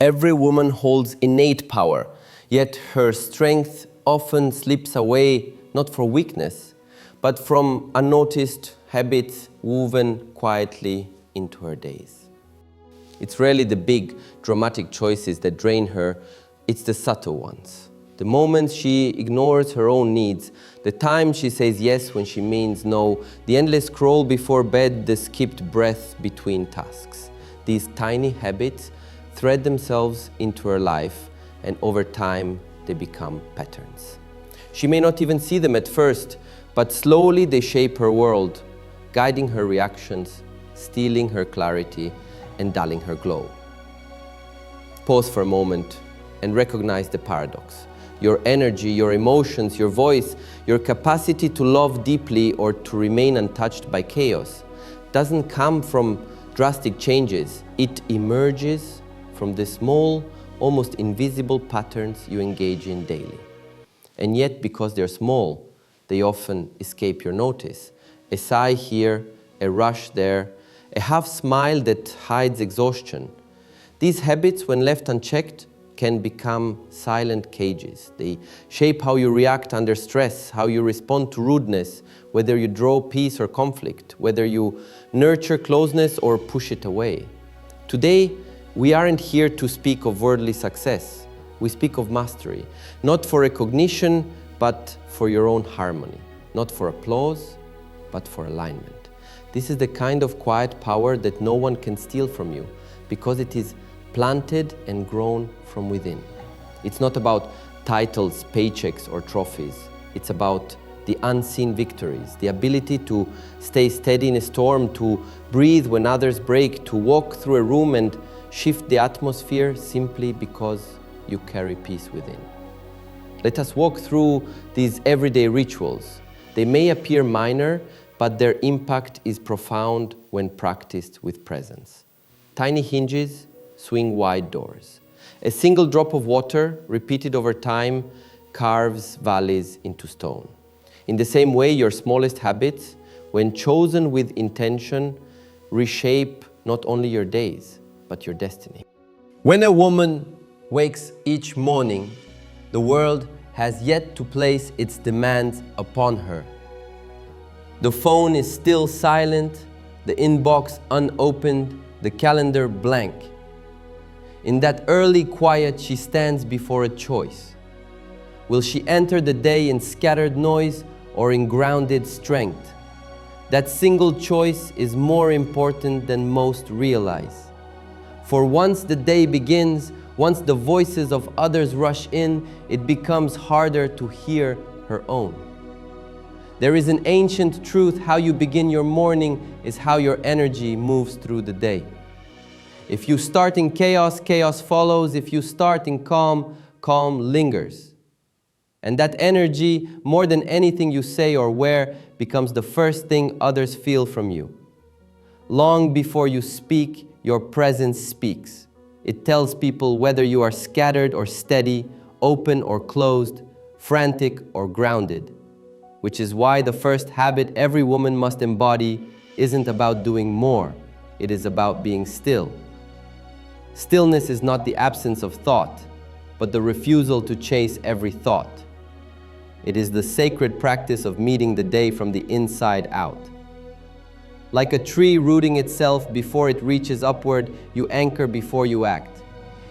Every woman holds innate power, yet her strength often slips away not for weakness, but from unnoticed habits woven quietly into her days. It's rarely the big, dramatic choices that drain her, it's the subtle ones. The moments she ignores her own needs, the time she says yes when she means no, the endless scroll before bed, the skipped breath between tasks. These tiny habits thread themselves into her life, and over time they become patterns. She may not even see them at first, but slowly they shape her world, guiding her reactions, stealing her clarity, and dulling her glow. Pause for a moment and recognize the paradox. Your energy, your emotions, your voice, your capacity to love deeply or to remain untouched by chaos doesn't come from drastic changes. It emerges from the small, almost invisible patterns you engage in daily. And yet, because they're small, they often escape your notice. A sigh here, a rush there, a half smile that hides exhaustion. These habits, when left unchecked, can become silent cages. They shape how you react under stress, how you respond to rudeness, whether you draw peace or conflict, whether you nurture closeness or push it away. Today, we aren't here to speak of worldly success. We speak of mastery, not for recognition, but for your own harmony, not for applause, but for alignment. This is the kind of quiet power that no one can steal from you, because it is planted and grown from within. It's not about titles, paychecks, or trophies. It's about the unseen victories, the ability to stay steady in a storm, to breathe when others break, to walk through a room and shift the atmosphere simply because you carry peace within. Let us walk through these everyday rituals. They may appear minor, but their impact is profound when practiced with presence. Tiny hinges swing wide doors. A single drop of water, repeated over time, carves valleys into stone. In the same way, your smallest habits, when chosen with intention, reshape not only your days, but your destiny. When a woman wakes each morning, the world has yet to place its demands upon her. The phone is still silent, the inbox unopened, the calendar blank. In that early quiet, she stands before a choice. Will she enter the day in scattered noise or in grounded strength? That single choice is more important than most realize. For once the day begins, once the voices of others rush in, it becomes harder to hear her own. There is an ancient truth: how you begin your morning is how your energy moves through the day. If you start in chaos, chaos follows. If you start in calm, calm lingers. And that energy, more than anything you say or wear, becomes the first thing others feel from you. Long before you speak, your presence speaks. It tells people whether you are scattered or steady, open or closed, frantic or grounded. Which is why the first habit every woman must embody isn't about doing more. It is about being still. Stillness is not the absence of thought, but the refusal to chase every thought. It is the sacred practice of meeting the day from the inside out. Like a tree rooting itself before it reaches upward, you anchor before you act.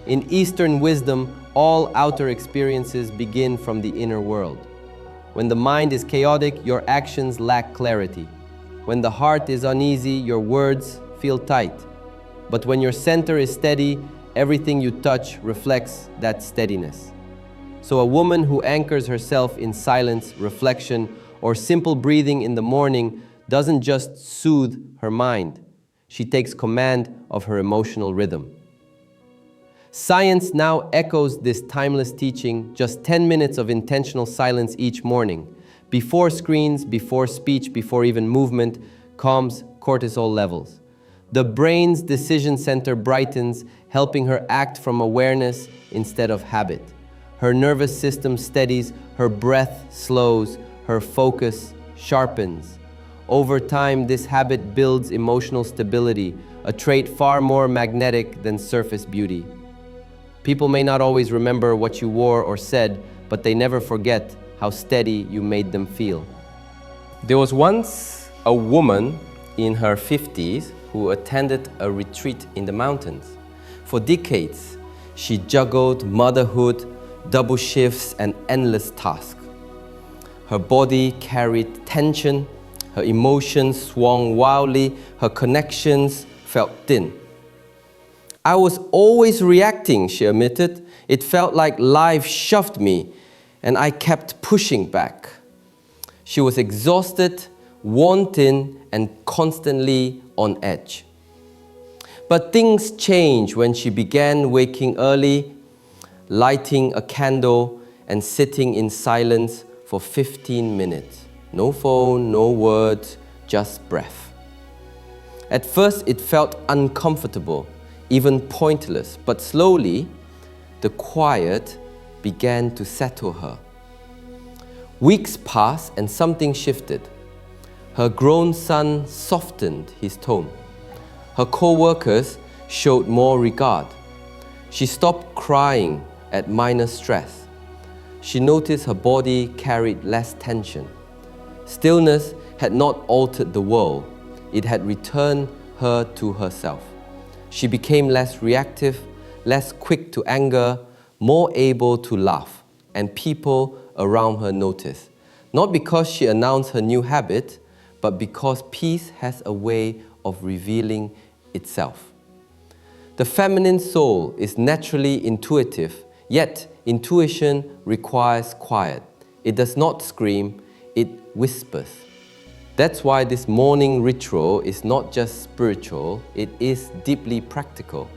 In Eastern wisdom, all outer experiences begin from the inner world. When the mind is chaotic, your actions lack clarity. When the heart is uneasy, your words feel tight. But when your center is steady, everything you touch reflects that steadiness. So a woman who anchors herself in silence, reflection, or simple breathing in the morning doesn't just soothe her mind. She takes command of her emotional rhythm. Science now echoes this timeless teaching: just 10 minutes of intentional silence each morning, before screens, before speech, before even movement, calms cortisol levels. The brain's decision center brightens, helping her act from awareness instead of habit. Her nervous system steadies, her breath slows, her focus sharpens. Over time, this habit builds emotional stability, a trait far more magnetic than surface beauty. People may not always remember what you wore or said, but they never forget how steady you made them feel. There was once a woman in her 50s who attended a retreat in the mountains. For decades, she juggled motherhood, double shifts, and endless tasks. Her body carried tension, her emotions swung wildly, her connections felt thin. I was always reacting, she admitted. It felt like life shoved me, and I kept pushing back. She was exhausted, worn thin, and constantly on edge. But things changed when she began waking early, lighting a candle, and sitting in silence for 15 minutes. No phone, no words, just breath. At first, it felt uncomfortable, even pointless, but slowly, the quiet began to settle her. Weeks passed and something shifted. Her grown son softened his tone. Her co-workers showed more regard. She stopped crying at minor stress. She noticed her body carried less tension. Stillness had not altered the world. It had returned her to herself. She became less reactive, less quick to anger, more able to laugh, and people around her noticed. Not because she announced her new habit, but because peace has a way of revealing itself. The feminine soul is naturally intuitive, yet intuition requires quiet. It does not scream, it whispers. That's why this morning ritual is not just spiritual, it is deeply practical.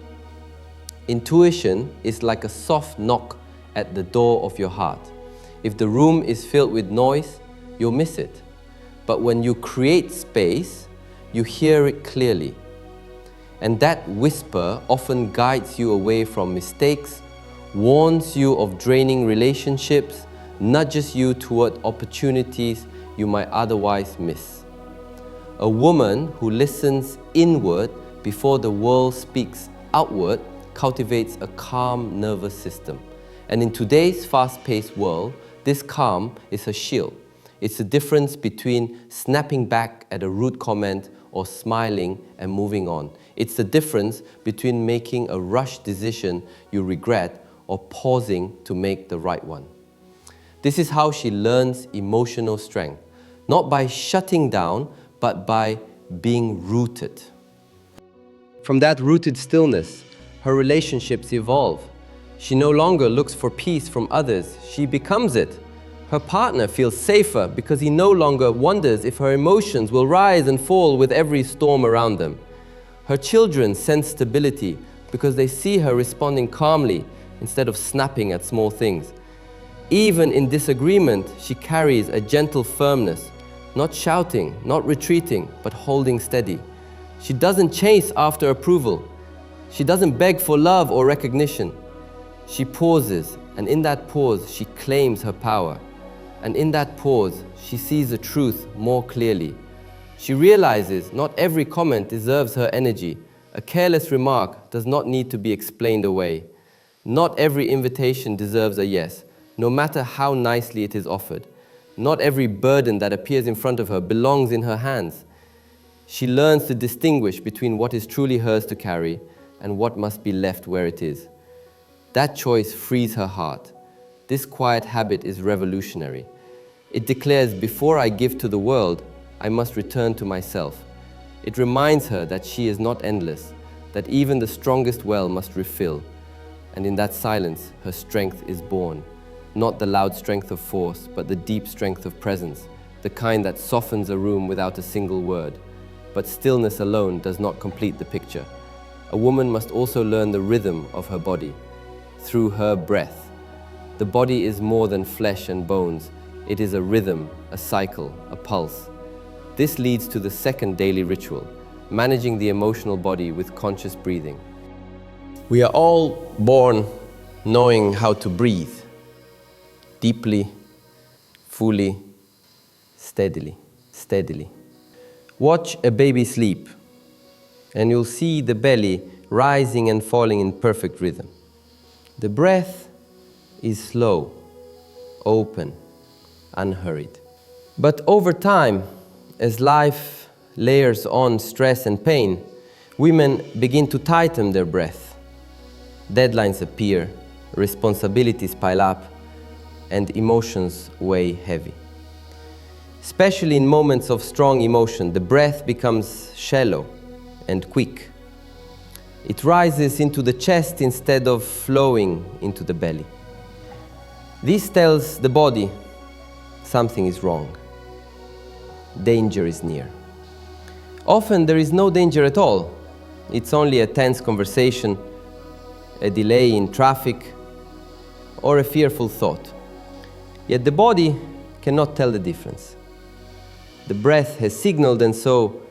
Intuition is like a soft knock at the door of your heart. If the room is filled with noise, you'll miss it. But when you create space, you hear it clearly. And that whisper often guides you away from mistakes, warns you of draining relationships, nudges you toward opportunities you might otherwise miss. A woman who listens inward before the world speaks outward cultivates a calm nervous system. And in today's fast-paced world, this calm is a shield. It's the difference between snapping back at a rude comment or smiling and moving on. It's the difference between making a rushed decision you regret or pausing to make the right one. This is how she learns emotional strength, not by shutting down, but by being rooted. From that rooted stillness, her relationships evolve. She no longer looks for peace from others, she becomes it. Her partner feels safer because he no longer wonders if her emotions will rise and fall with every storm around them. Her children sense stability because they see her responding calmly instead of snapping at small things. Even in disagreement, she carries a gentle firmness, not shouting, not retreating, but holding steady. She doesn't chase after approval. She doesn't beg for love or recognition. She pauses, and in that pause, she claims her power. And in that pause, she sees the truth more clearly. She realizes not every comment deserves her energy. A careless remark does not need to be explained away. Not every invitation deserves a yes, no matter how nicely it is offered. Not every burden that appears in front of her belongs in her hands. She learns to distinguish between what is truly hers to carry and what must be left where it is. That choice frees her heart. This quiet habit is revolutionary. It declares, before I give to the world, I must return to myself. It reminds her that she is not endless, that even the strongest well must refill. And in that silence, her strength is born. Not the loud strength of force, but the deep strength of presence, the kind that softens a room without a single word. But stillness alone does not complete the picture. A woman must also learn the rhythm of her body, through her breath. The body is more than flesh and bones. It is a rhythm, a cycle, a pulse. This leads to the second daily ritual, managing the emotional body with conscious breathing. We are all born knowing how to breathe, deeply, fully, steadily. Watch a baby sleep, and you'll see the belly rising and falling in perfect rhythm. The breath is slow, open, unhurried. But over time, as life layers on stress and pain, women begin to tighten their breath. Deadlines appear, responsibilities pile up, and emotions weigh heavy. Especially in moments of strong emotion, the breath becomes shallow and quick. It rises into the chest instead of flowing into the belly. This tells the body something is wrong. Danger is near. Often there is no danger at all. It's only a tense conversation, a delay in traffic, or a fearful thought. Yet the body cannot tell the difference. The breath has signaled, and so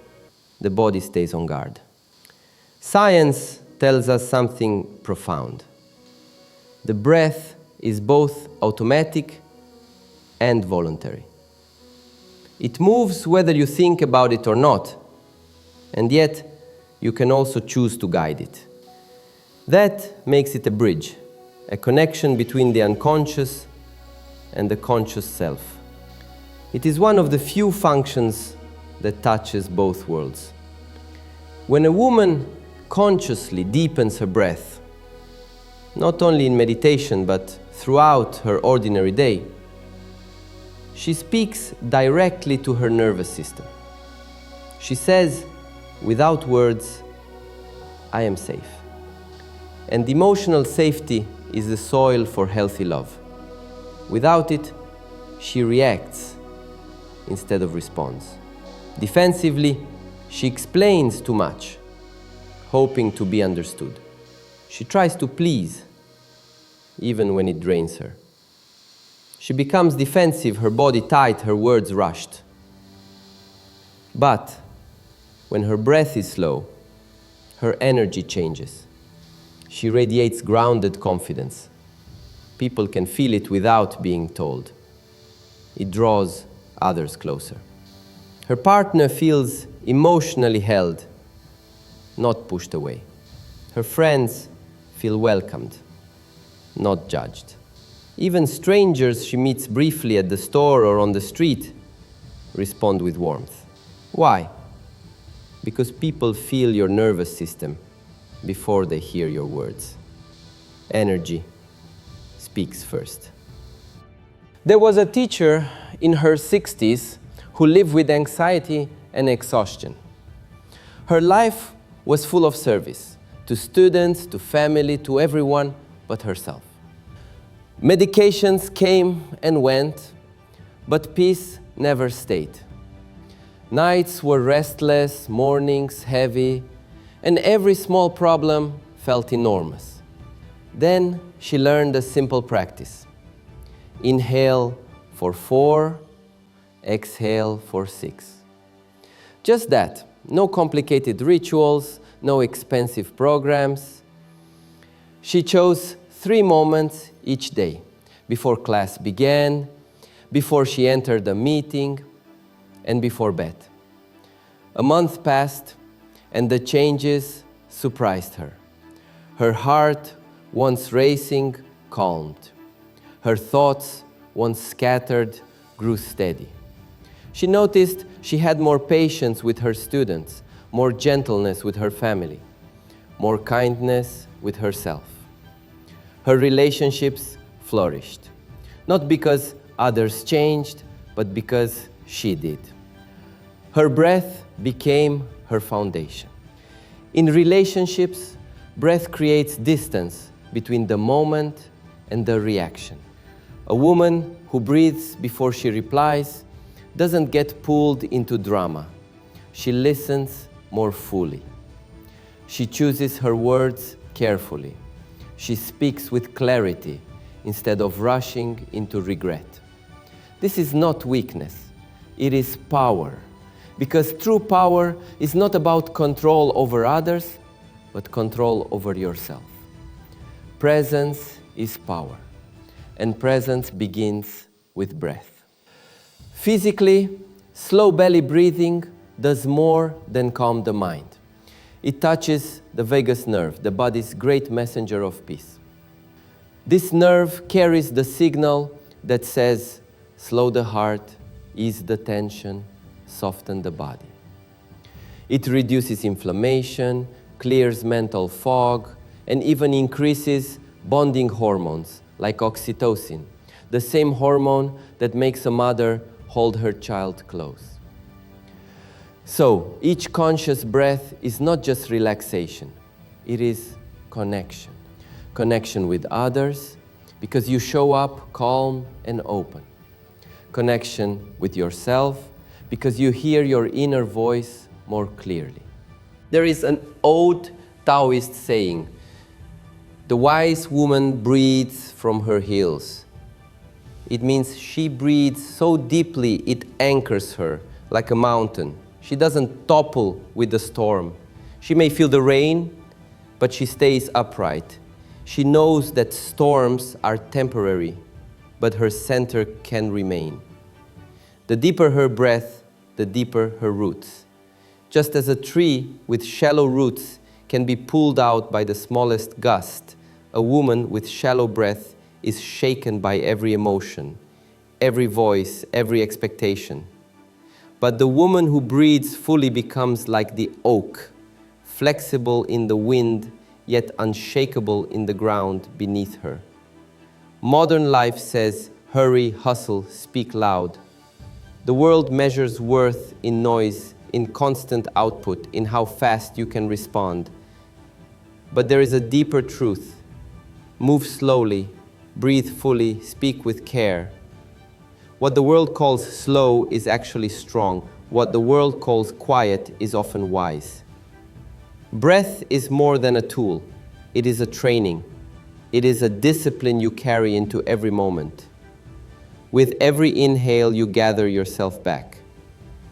the body stays on guard. Science tells us something profound. The breath is both automatic and voluntary. It moves whether you think about it or not, and yet you can also choose to guide it. That makes it a bridge, a connection between the unconscious and the conscious self. It is one of the few functions that touches both worlds. When a woman consciously deepens her breath, not only in meditation but throughout her ordinary day, she speaks directly to her nervous system. She says, without words, I am safe. And emotional safety is the soil for healthy love. Without it, she reacts instead of responds. Defensively, she explains too much, hoping to be understood. She tries to please, even when it drains her. She becomes defensive, her body tight, her words rushed. But when her breath is slow, her energy changes. She radiates grounded confidence. People can feel it without being told. It draws others closer. Her partner feels emotionally held, not pushed away. Her friends feel welcomed, not judged. Even strangers she meets briefly at the store or on the street respond with warmth. Why? Because people feel your nervous system before they hear your words. Energy speaks first. There was a teacher in her 60s who lived with anxiety and exhaustion. Her life was full of service, to students, to family, to everyone but herself. Medications came and went, but peace never stayed. Nights were restless, mornings heavy, and every small problem felt enormous. Then she learned a simple practice. Inhale for 4, exhale for 6. Just that, no complicated rituals, no expensive programs. She chose 3 moments each day, before class began, before she entered a meeting, and before bed. A month passed, and the changes surprised her. Her heart, once racing, calmed. Her thoughts, once scattered, grew steady. She noticed she had more patience with her students, more gentleness with her family, more kindness with herself. Her relationships flourished, not because others changed, but because she did. Her breath became her foundation. In relationships, breath creates distance between the moment and the reaction. A woman who breathes before she replies doesn't get pulled into drama. She listens more fully. She chooses her words carefully. She speaks with clarity instead of rushing into regret. This is not weakness, it is power. Because true power is not about control over others, but control over yourself. Presence is power, and presence begins with breath. Physically, slow belly breathing does more than calm the mind. It touches the vagus nerve, the body's great messenger of peace. This nerve carries the signal that says, slow the heart, ease the tension, soften the body. It reduces inflammation, clears mental fog, and even increases bonding hormones like oxytocin, the same hormone that makes a mother hold her child close. So, each conscious breath is not just relaxation, it is connection. Connection with others, because you show up calm and open. Connection with yourself, because you hear your inner voice more clearly. There is an old Taoist saying, the wise woman breathes from her heels. It means she breathes so deeply it anchors her like a mountain. She doesn't topple with the storm. She may feel the rain, but she stays upright. She knows that storms are temporary, but her center can remain. The deeper her breath, the deeper her roots. Just as a tree with shallow roots can be pulled out by the smallest gust, a woman with shallow breath is shaken by every emotion, every voice, every expectation. But the woman who breathes fully becomes like the oak, flexible in the wind, yet unshakable in the ground beneath her. Modern life says, hurry, hustle, speak loud. The world measures worth in noise, in constant output, in how fast you can respond. But there is a deeper truth. Move slowly, breathe fully, speak with care. What the world calls slow is actually strong. What the world calls quiet is often wise. Breath is more than a tool. It is a training. It is a discipline you carry into every moment. With every inhale, you gather yourself back.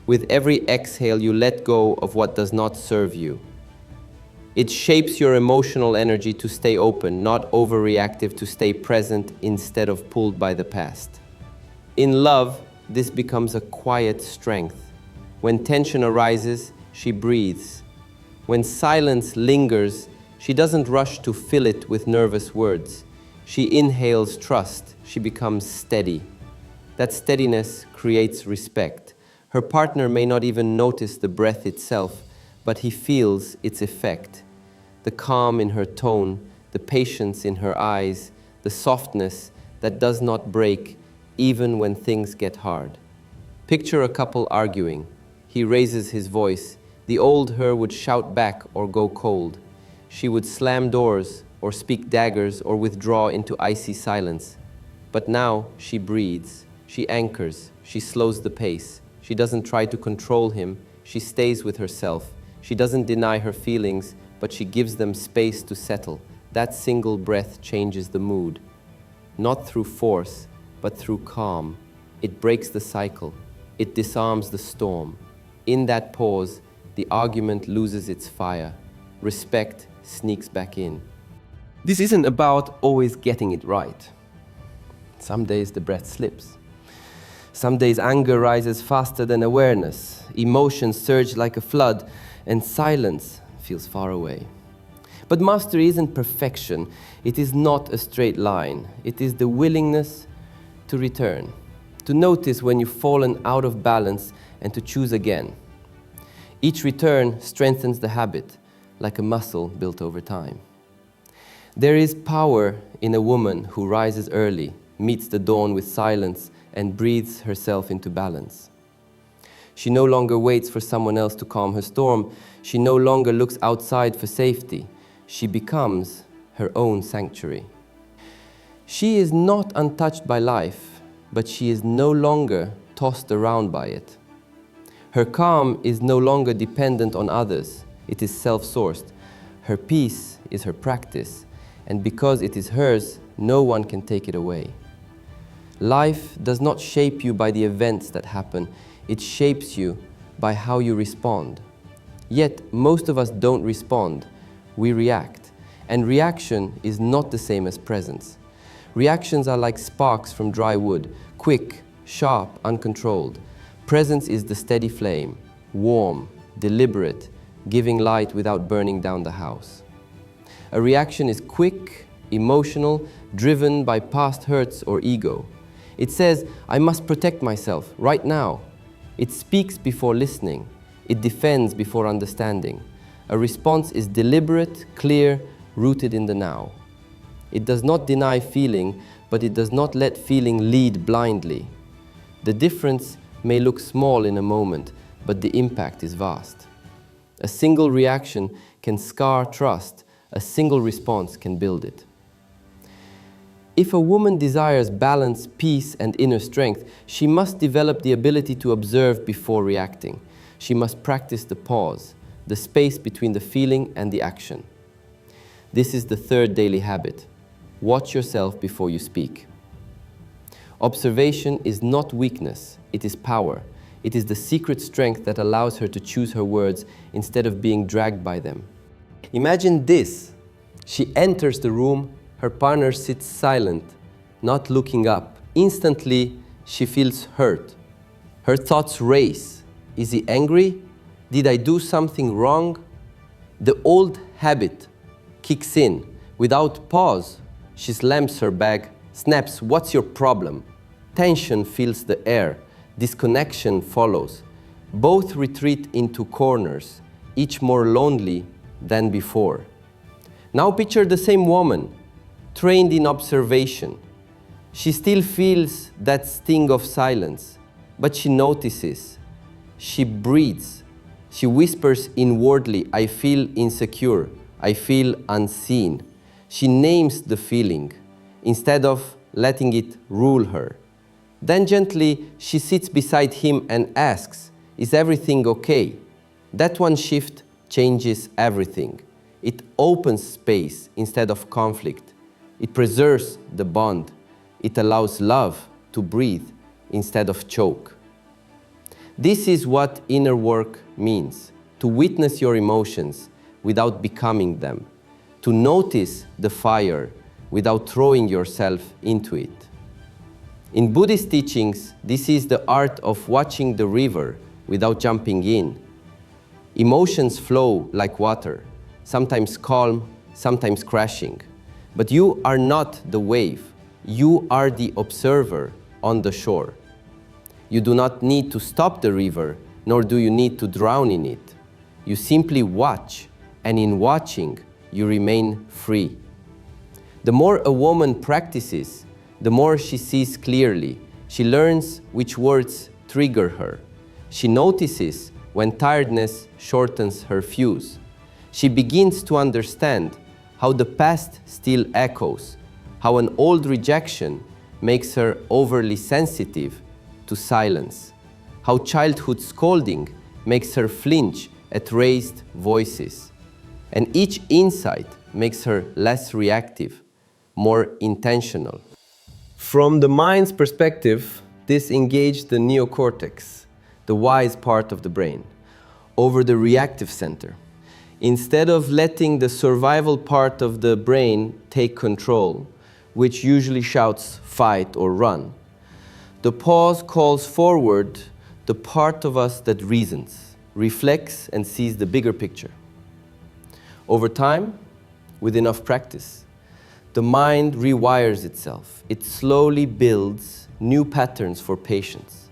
With every exhale, you let go of what does not serve you. It shapes your emotional energy to stay open, not overreactive, to stay present instead of pulled by the past. In love, this becomes a quiet strength. When tension arises, she breathes. When silence lingers, she doesn't rush to fill it with nervous words. She inhales trust. She becomes steady. That steadiness creates respect. Her partner may not even notice the breath itself, but he feels its effect. The calm in her tone, the patience in her eyes, the softness that does not break even when things get hard. Picture a couple arguing. He raises his voice. The old her would shout back or go cold. She would slam doors or speak daggers or withdraw into icy silence. But now she breathes. She anchors. She slows the pace. She doesn't try to control him. She stays with herself. She doesn't deny her feelings, but she gives them space to settle. That single breath changes the mood. Not through force, but through calm. It breaks the cycle. It disarms the storm. In that pause, the argument loses its fire. Respect sneaks back in. This isn't about always getting it right. Some days the breath slips. Some days anger rises faster than awareness. Emotions surge like a flood, and silence feels far away. But mastery isn't perfection. It is not a straight line. It is the willingness to return, to notice when you've fallen out of balance and to choose again. Each return strengthens the habit, like a muscle built over time. There is power in a woman who rises early, meets the dawn with silence, and breathes herself into balance. She no longer waits for someone else to calm her storm. She no longer looks outside for safety. She becomes her own sanctuary. She is not untouched by life, but she is no longer tossed around by it. Her calm is no longer dependent on others. It is self-sourced. Her peace is her practice, and because it is hers, no one can take it away. Life does not shape you by the events that happen. It shapes you by how you respond. Yet, most of us don't respond. We react. And reaction is not the same as presence. Reactions are like sparks from dry wood, quick, sharp, uncontrolled. Presence is the steady flame, warm, deliberate, giving light without burning down the house. A reaction is quick, emotional, driven by past hurts or ego. It says, I must protect myself right now. It speaks before listening. It defends before understanding. A response is deliberate, clear, rooted in the now. It does not deny feeling, but it does not let feeling lead blindly. The difference may look small in a moment, but the impact is vast. A single reaction can scar trust. A single response can build it. If a woman desires balance, peace, and inner strength, she must develop the ability to observe before reacting. She must practice the pause, the space between the feeling and the action. This is the third daily habit. Watch yourself before you speak. Observation is not weakness, it is power. It is the secret strength that allows her to choose her words instead of being dragged by them. Imagine this. She enters the room, her partner sits silent, not looking up. Instantly, she feels hurt. Her thoughts race. Is he angry? Did I do something wrong? The old habit kicks in. Without pause, she slams her bag, snaps, "What's your problem?" Tension fills the air. Disconnection follows. Both retreat into corners, each more lonely than before. Now picture the same woman, trained in observation. She still feels that sting of silence, but she notices. She breathes. She whispers inwardly, "I feel insecure. I feel unseen." She names the feeling instead of letting it rule her. Then gently, she sits beside him and asks, "Is everything okay?" That one shift changes everything. It opens space instead of conflict. It preserves the bond. It allows love to breathe instead of choke. This is what inner work means: to witness your emotions without becoming them, to notice the fire without throwing yourself into it. In Buddhist teachings, this is the art of watching the river without jumping in. Emotions flow like water, sometimes calm, sometimes crashing. But you are not the wave. You are the observer on the shore. You do not need to stop the river, nor do you need to drown in it. You simply watch, and in watching, you remain free. The more a woman practices, the more she sees clearly. She learns which words trigger her. She notices when tiredness shortens her fuse. She begins to understand how the past still echoes, how an old rejection makes her overly sensitive to silence, how childhood scolding makes her flinch at raised voices. And each insight makes her less reactive, more intentional. From the mind's perspective, this engaged the neocortex, the wise part of the brain, over the reactive center. Instead of letting the survival part of the brain take control, which usually shouts fight or run, the pause calls forward the part of us that reasons, reflects, and sees the bigger picture. Over time, with enough practice, the mind rewires itself. It slowly builds new patterns for patience,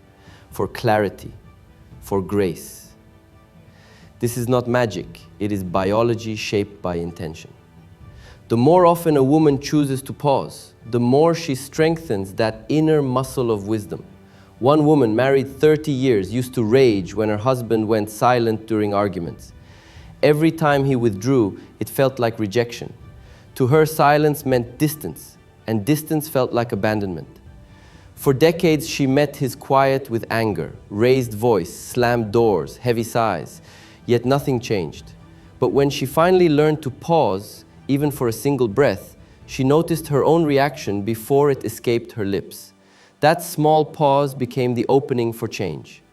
for clarity, for grace. This is not magic. It is biology shaped by intention. The more often a woman chooses to pause, the more she strengthens that inner muscle of wisdom. One woman, married 30 years, used to rage when her husband went silent during arguments. Every time he withdrew, it felt like rejection. To her, silence meant distance, and distance felt like abandonment. For decades, she met his quiet with anger, raised voice, slammed doors, heavy sighs, yet nothing changed. But when she finally learned to pause, even for a single breath, she noticed her own reaction before it escaped her lips. That small pause became the opening for change.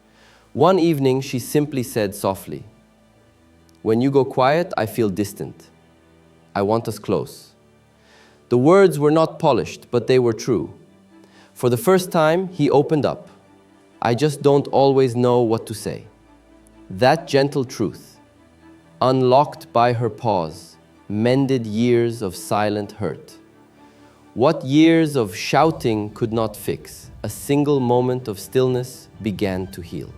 One evening, she simply said softly, "When you go quiet, I feel distant. I want us close." The words were not polished, but they were true. For the first time, he opened up. "I just don't always know what to say." That gentle truth, unlocked by her pause, mended years of silent hurt. What years of shouting could not fix, a single moment of stillness began to heal.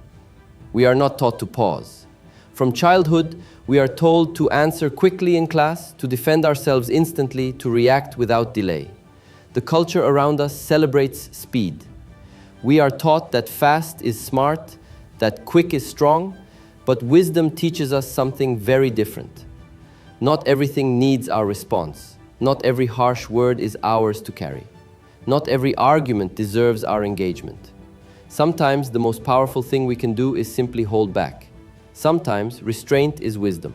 We are not taught to pause. From childhood, we are told to answer quickly in class, to defend ourselves instantly, to react without delay. The culture around us celebrates speed. We are taught that fast is smart, that quick is strong, but wisdom teaches us something very different. Not everything needs our response. Not every harsh word is ours to carry. Not every argument deserves our engagement. Sometimes the most powerful thing we can do is simply hold back. Sometimes restraint is wisdom.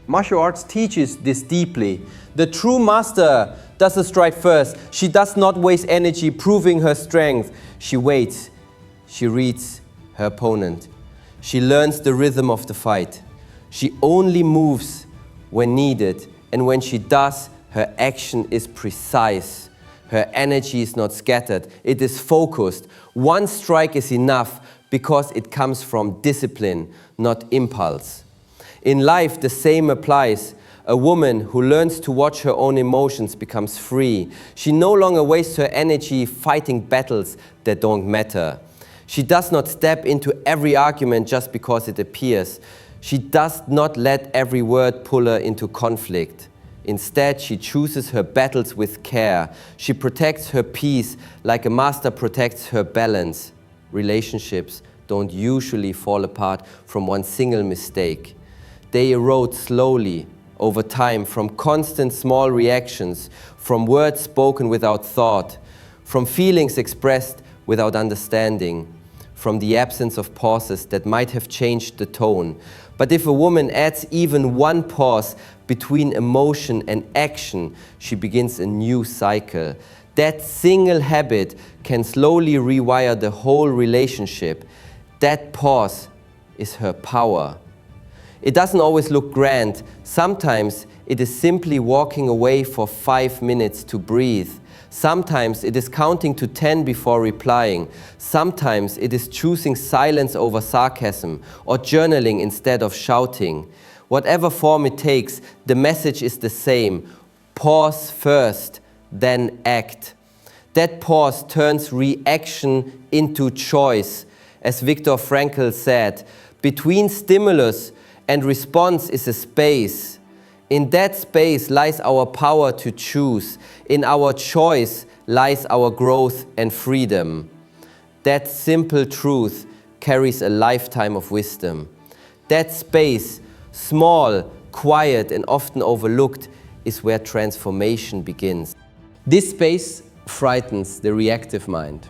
Martial arts teaches this deeply. The true master doesn't strike first. She does not waste energy proving her strength. She waits. She reads her opponent. She learns the rhythm of the fight. She only moves when needed, and when she does, her action is precise. Her energy is not scattered. It is focused. One strike is enough because it comes from discipline, not impulse. In life, the same applies. A woman who learns to watch her own emotions becomes free. She no longer wastes her energy fighting battles that don't matter. She does not step into every argument just because it appears. She does not let every word pull her into conflict. Instead, she chooses her battles with care. She protects her peace like a master protects her balance. Relationships don't usually fall apart from one single mistake. They erode slowly over time from constant small reactions, from words spoken without thought, from feelings expressed without understanding, from the absence of pauses that might have changed the tone. But if a woman adds even one pause between emotion and action, she begins a new cycle. That single habit can slowly rewire the whole relationship. That pause is her power. It doesn't always look grand. Sometimes it is simply walking away for 5 minutes to breathe. Sometimes it is counting to 10 before replying. Sometimes it is choosing silence over sarcasm or journaling instead of shouting. Whatever form it takes, the message is the same. Pause first, then act. That pause turns reaction into choice. As Viktor Frankl said, between stimulus and response is a space. In that space lies our power to choose. In our choice lies our growth and freedom. That simple truth carries a lifetime of wisdom. That space, small, quiet, and often overlooked, is where transformation begins. This space frightens the reactive mind.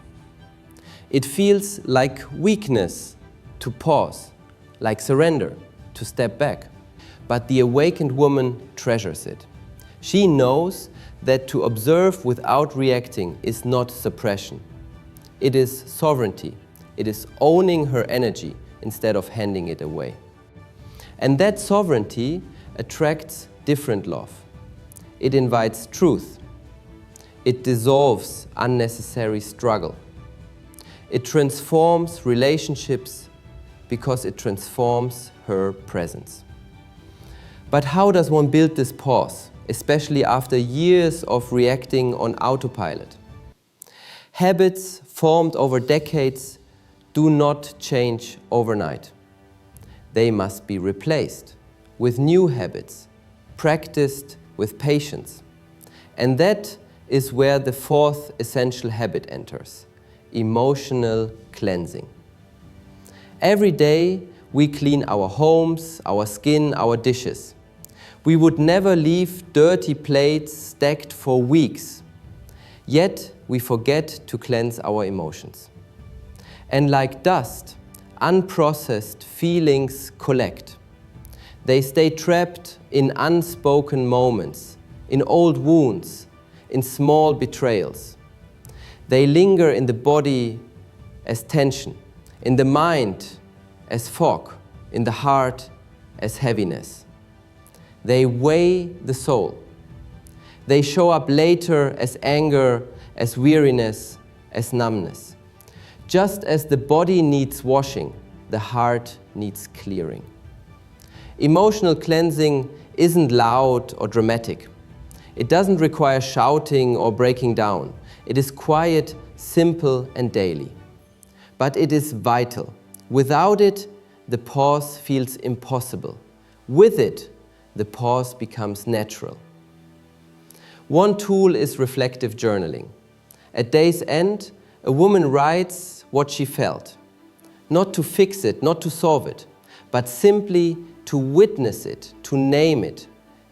It feels like weakness to pause, like surrender to step back. But the awakened woman treasures it. She knows that to observe without reacting is not suppression. It is sovereignty. It is owning her energy instead of handing it away. And that sovereignty attracts different love. It invites truth. It dissolves unnecessary struggle. It transforms relationships because it transforms her presence. But how does one build this pause, especially after years of reacting on autopilot? Habits formed over decades do not change overnight. They must be replaced with new habits, practiced with patience. And that is where the fourth essential habit enters: emotional cleansing. Every day we clean our homes, our skin, our dishes. We would never leave dirty plates stacked for weeks. Yet we forget to cleanse our emotions. And like dust, unprocessed feelings collect. They stay trapped in unspoken moments, in old wounds, in small betrayals. They linger in the body as tension, in the mind as fog, in the heart as heaviness. They weigh the soul. They show up later as anger, as weariness, as numbness. Just as the body needs washing, the heart needs clearing. Emotional cleansing isn't loud or dramatic. It doesn't require shouting or breaking down. It is quiet, simple, and daily. But it is vital. Without it, the pause feels impossible. With it, the pause becomes natural. One tool is reflective journaling. At day's end, a woman writes what she felt. Not to fix it, not to solve it, but simply to witness it, to name it,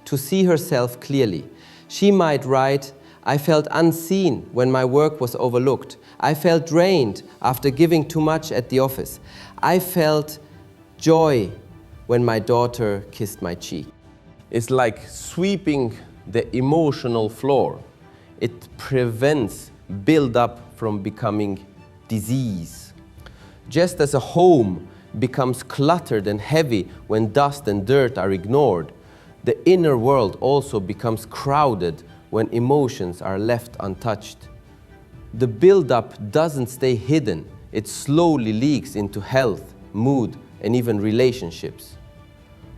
to see herself clearly. She might write, "I felt unseen when my work was overlooked. I felt drained after giving too much at the office. I felt joy when my daughter kissed my cheek." It's like sweeping the emotional floor. It prevents build-up from becoming disease. Just as a home becomes cluttered and heavy when dust and dirt are ignored, the inner world also becomes crowded when emotions are left untouched. The build-up doesn't stay hidden. It slowly leaks into health, mood, and even relationships.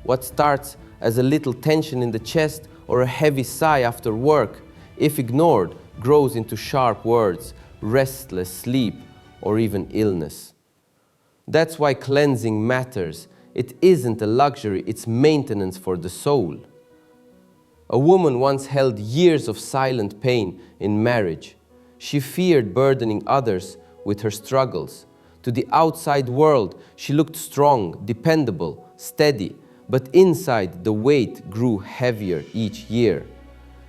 What starts as a little tension in the chest or a heavy sigh after work, if ignored, grows into sharp words, restless sleep, or even illness. That's why cleansing matters. It isn't a luxury, it's maintenance for the soul. A woman once held years of silent pain in marriage. She feared burdening others with her struggles. To the outside world, she looked strong, dependable, steady, but inside the weight grew heavier each year.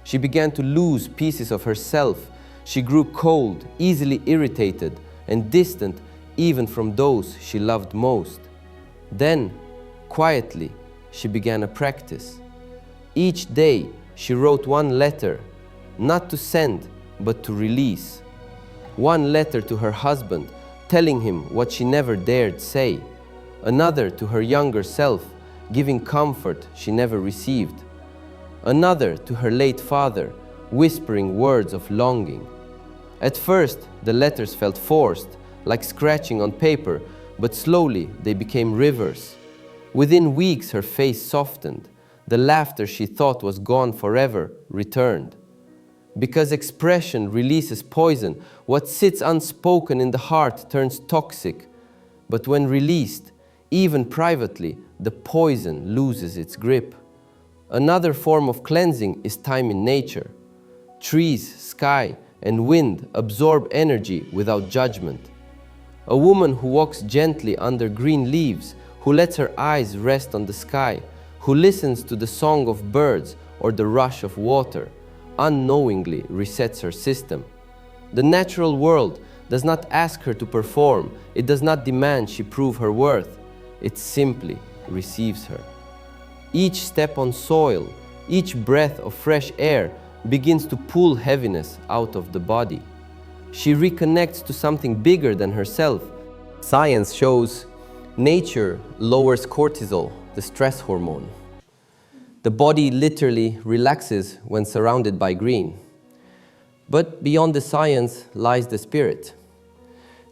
She began to lose pieces of herself. She grew cold, easily irritated, and distant even from those she loved most. Then, quietly, she began a practice. Each day, she wrote one letter, not to send, but to release. One letter to her husband, telling him what she never dared say. Another to her younger self, giving comfort she never received. Another to her late father, whispering words of longing. At first, the letters felt forced, like scratching on paper, but slowly they became rivers. Within weeks, her face softened. The laughter she thought was gone forever returned. Because expression releases poison, what sits unspoken in the heart turns toxic. But when released, even privately, the poison loses its grip. Another form of cleansing is time in nature. Trees, sky, and wind absorb energy without judgment. A woman who walks gently under green leaves, who lets her eyes rest on the sky, who listens to the song of birds or the rush of water, unknowingly resets her system. The natural world does not ask her to perform. It does not demand she prove her worth. It simply receives her. Each step on soil, each breath of fresh air begins to pull heaviness out of the body. She reconnects to something bigger than herself. Science shows nature lowers cortisol, the stress hormone. The body literally relaxes when surrounded by green. But beyond the science lies the spirit.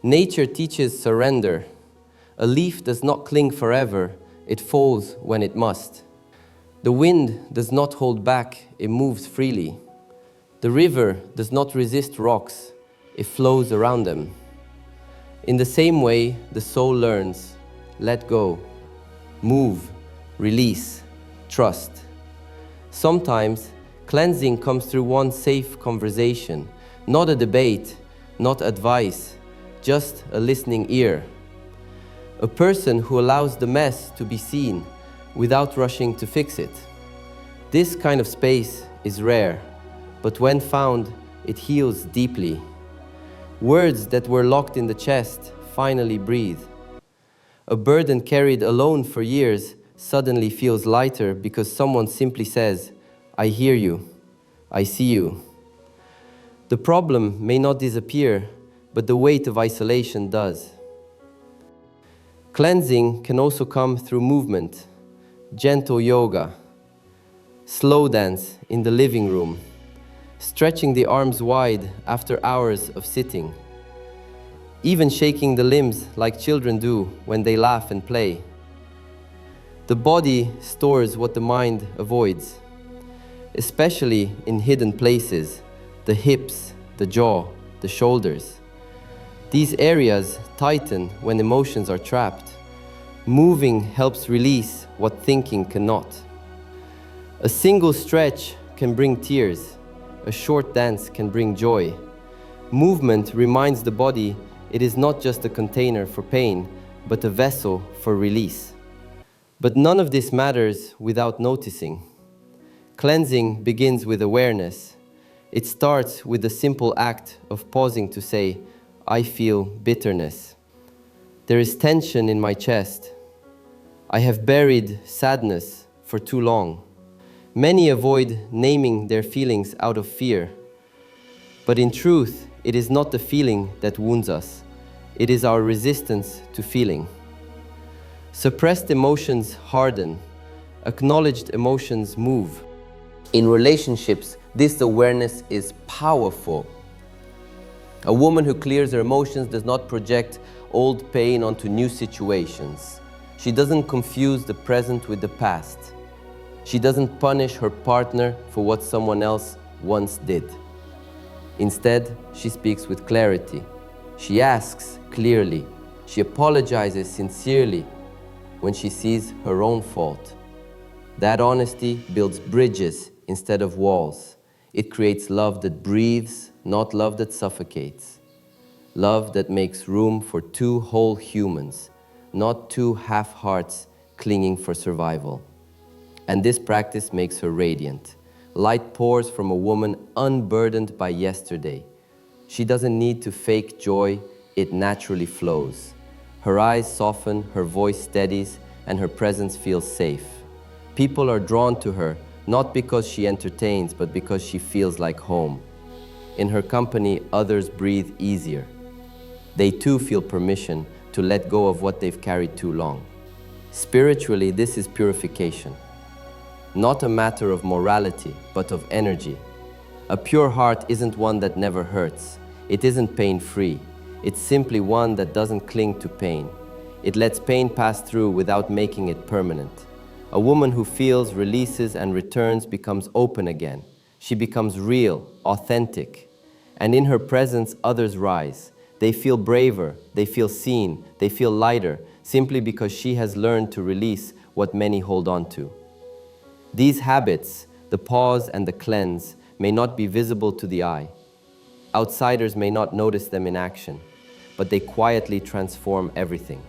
Nature teaches surrender. A leaf does not cling forever, it falls when it must. The wind does not hold back, it moves freely. The river does not resist rocks, it flows around them. In the same way, the soul learns, let go, move, release, trust. Sometimes, cleansing comes through one safe conversation, not a debate, not advice, just a listening ear. A person who allows the mess to be seen without rushing to fix it. This kind of space is rare, but when found, it heals deeply. Words that were locked in the chest finally breathe. A burden carried alone for years suddenly feels lighter because someone simply says, I hear you, I see you. The problem may not disappear, but the weight of isolation does. Cleansing can also come through movement, gentle yoga, slow dance in the living room, stretching the arms wide after hours of sitting, even shaking the limbs like children do when they laugh and play. The body stores what the mind avoids. especially in hidden places, the hips, the jaw, the shoulders. These areas tighten when emotions are trapped. Moving helps release what thinking cannot. A single stretch can bring tears. A short dance can bring joy. Movement reminds the body it is not just a container for pain, but a vessel for release. But none of this matters without noticing. Cleansing begins with awareness. It starts with the simple act of pausing to say, I feel bitterness. There is tension in my chest. I have buried sadness for too long. Many avoid naming their feelings out of fear. But in truth, it is not the feeling that wounds us. It is our resistance to feeling. Suppressed emotions harden. Acknowledged emotions move. In relationships, this awareness is powerful. A woman who clears her emotions does not project old pain onto new situations. She doesn't confuse the present with the past. She doesn't punish her partner for what someone else once did. Instead, she speaks with clarity. She asks clearly. She apologizes sincerely when she sees her own fault. That honesty builds bridges instead of walls. It creates love that breathes, not love that suffocates. Love that makes room for two whole humans, not two half hearts clinging for survival. And this practice makes her radiant. Light pours from a woman unburdened by yesterday. She doesn't need to fake joy, it naturally flows. Her eyes soften, her voice steadies, and her presence feels safe. People are drawn to her, not because she entertains, but because she feels like home. In her company, others breathe easier. They too feel permission to let go of what they've carried too long. Spiritually, this is purification. Not a matter of morality, but of energy. A pure heart isn't one that never hurts. It isn't pain-free. It's simply one that doesn't cling to pain. It lets pain pass through without making it permanent. A woman who feels, releases, and returns becomes open again. She becomes real, authentic. And in her presence, others rise. They feel braver, they feel seen, they feel lighter, simply because she has learned to release what many hold on to. These habits, the pause and the cleanse, may not be visible to the eye. Outsiders may not notice them in action, but they quietly transform everything.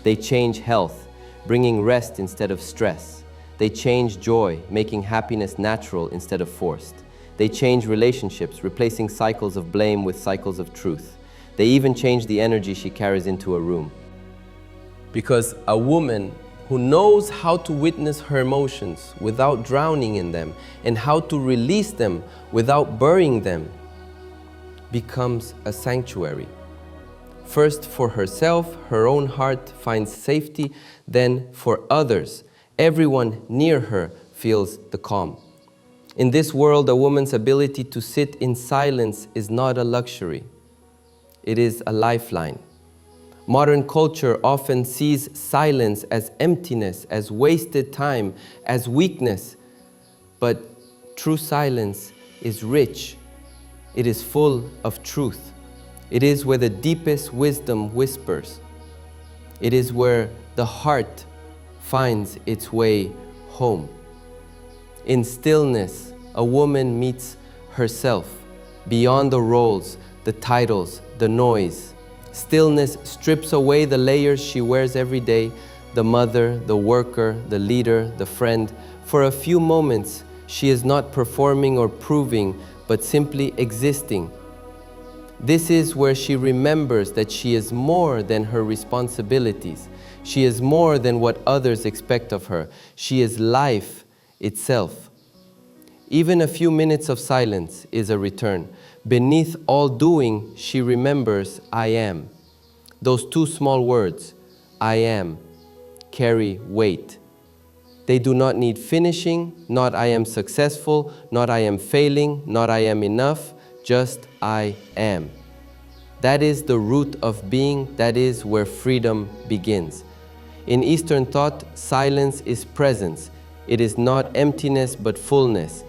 They change health, bringing rest instead of stress. They change joy, making happiness natural instead of forced. They change relationships, replacing cycles of blame with cycles of truth. They even change the energy she carries into a room. Because a woman who knows how to witness her emotions without drowning in them and how to release them without burying them becomes a sanctuary. First for herself, her own heart finds safety, then for others. Everyone near her feels the calm. In this world, a woman's ability to sit in silence is not a luxury. It is a lifeline. Modern culture often sees silence as emptiness, as wasted time, as weakness. But true silence is rich. It is full of truth. It is where the deepest wisdom whispers. It is where the heart finds its way home. In stillness, a woman meets herself, beyond the roles, the titles, the noise. Stillness strips away the layers she wears every day, the mother, the worker, the leader, the friend. For a few moments, she is not performing or proving, but simply existing. This is where she remembers that she is more than her responsibilities. She is more than what others expect of her. She is life itself. Even a few minutes of silence is a return. Beneath all doing, she remembers, I am. Those two small words, I am, carry weight. They do not need finishing, not I am successful, not I am failing, not I am enough, just I am. That is the root of being, that is where freedom begins. In Eastern thought, silence is presence. It is not emptiness but fullness.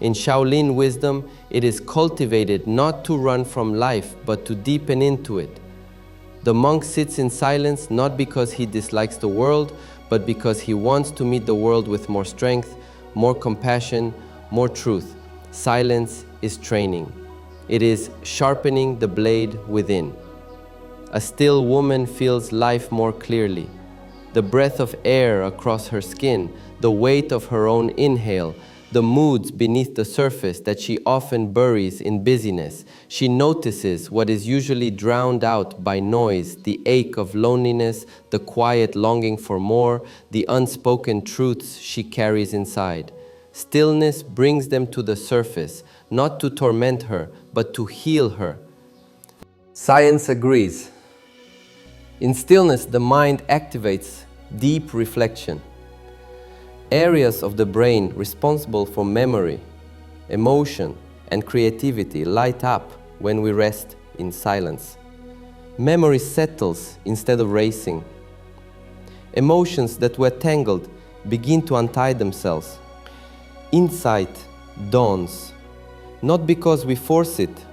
In Shaolin wisdom, it is cultivated not to run from life but to deepen into it. The monk sits in silence not because he dislikes the world, but because he wants to meet the world with more strength, more compassion, more truth. Silence is training. It is sharpening the blade within. A still woman feels life more clearly. The breath of air across her skin, the weight of her own inhale, the moods beneath the surface that she often buries in busyness. She notices what is usually drowned out by noise, the ache of loneliness, the quiet longing for more, the unspoken truths she carries inside. Stillness brings them to the surface, not to torment her, but to heal her. Science agrees. In stillness, the mind activates deep reflection. Areas of the brain responsible for memory, emotion, and creativity light up when we rest in silence. Memory settles instead of racing. Emotions that were tangled begin to untie themselves. Insight dawns, not because we force it,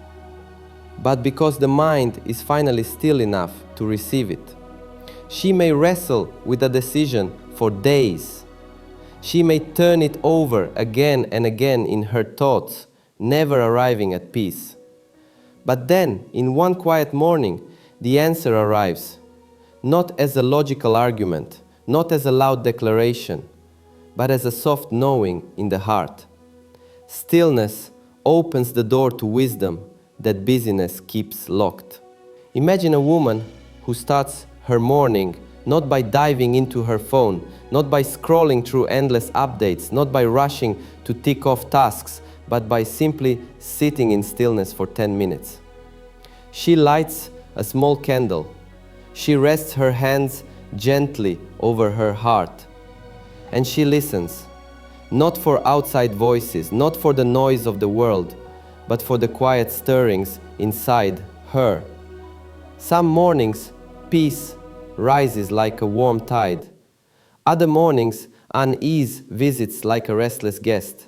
but because the mind is finally still enough to receive it. She may wrestle with a decision for days. She may turn it over again and again in her thoughts, never arriving at peace. But then, in one quiet morning, the answer arrives, not as a logical argument, not as a loud declaration, but as a soft knowing in the heart. Stillness opens the door to wisdom that busyness keeps locked. Imagine a woman who starts her morning not by diving into her phone, not by scrolling through endless updates, not by rushing to tick off tasks, but by simply sitting in stillness for 10 minutes. She lights a small candle. She rests her hands gently over her heart. And she listens, not for outside voices, not for the noise of the world, but for the quiet stirrings inside her. Some mornings, peace rises like a warm tide. Other mornings, unease visits like a restless guest.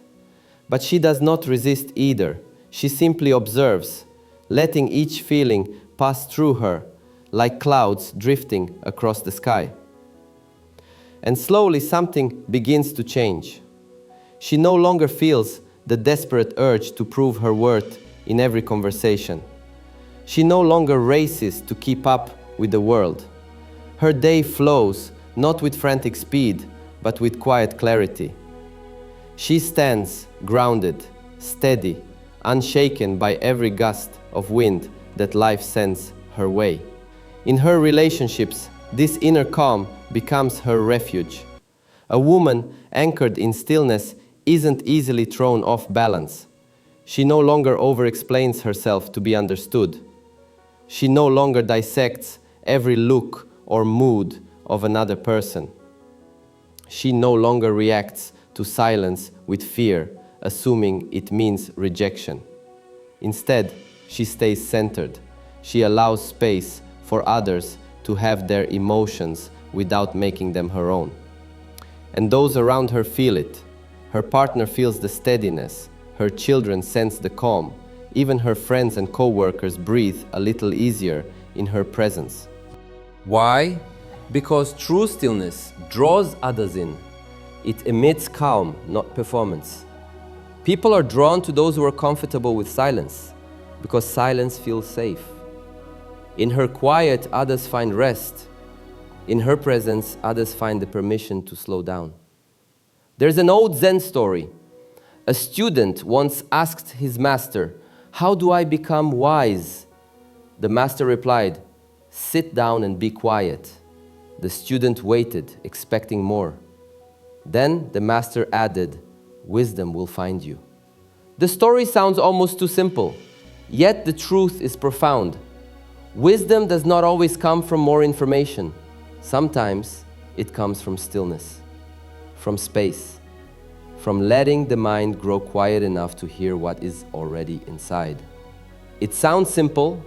But she does not resist either. She simply observes, letting each feeling pass through her, like clouds drifting across the sky. And slowly something begins to change. She no longer feels the desperate urge to prove her worth in every conversation. She no longer races to keep up with the world. Her day flows not with frantic speed, but with quiet clarity. She stands grounded, steady, unshaken by every gust of wind that life sends her way. In her relationships, this inner calm becomes her refuge. A woman anchored in stillness isn't easily thrown off balance. She no longer over-explains herself to be understood. She no longer dissects every look or mood of another person. She no longer reacts to silence with fear, assuming it means rejection. Instead, she stays centered. She allows space for others to have their emotions without making them her own. And those around her feel it. Her partner feels the steadiness. Her children sense the calm. Even her friends and co-workers breathe a little easier in her presence. Why? Because true stillness draws others in. It emits calm, not performance. People are drawn to those who are comfortable with silence, because silence feels safe. In her quiet, others find rest. In her presence, others find the permission to slow down. There's an old Zen story. A student once asked his master, "How do I become wise?" The master replied, "Sit down and be quiet." The student waited, expecting more. Then the master added, "Wisdom will find you." The story sounds almost too simple, yet the truth is profound. Wisdom does not always come from more information. Sometimes it comes from stillness, from space, from letting the mind grow quiet enough to hear what is already inside. It sounds simple,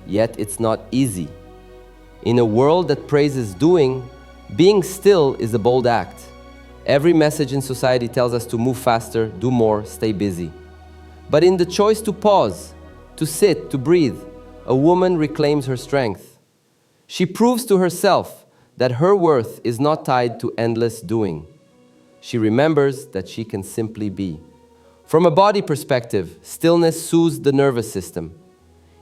yet it's not easy. In a world that praises doing, being still is a bold act. Every message in society tells us to move faster, do more, stay busy. But in the choice to pause, to sit, to breathe, a woman reclaims her strength. She proves to herself that her worth is not tied to endless doing. She remembers that she can simply be. From a body perspective, stillness soothes the nervous system.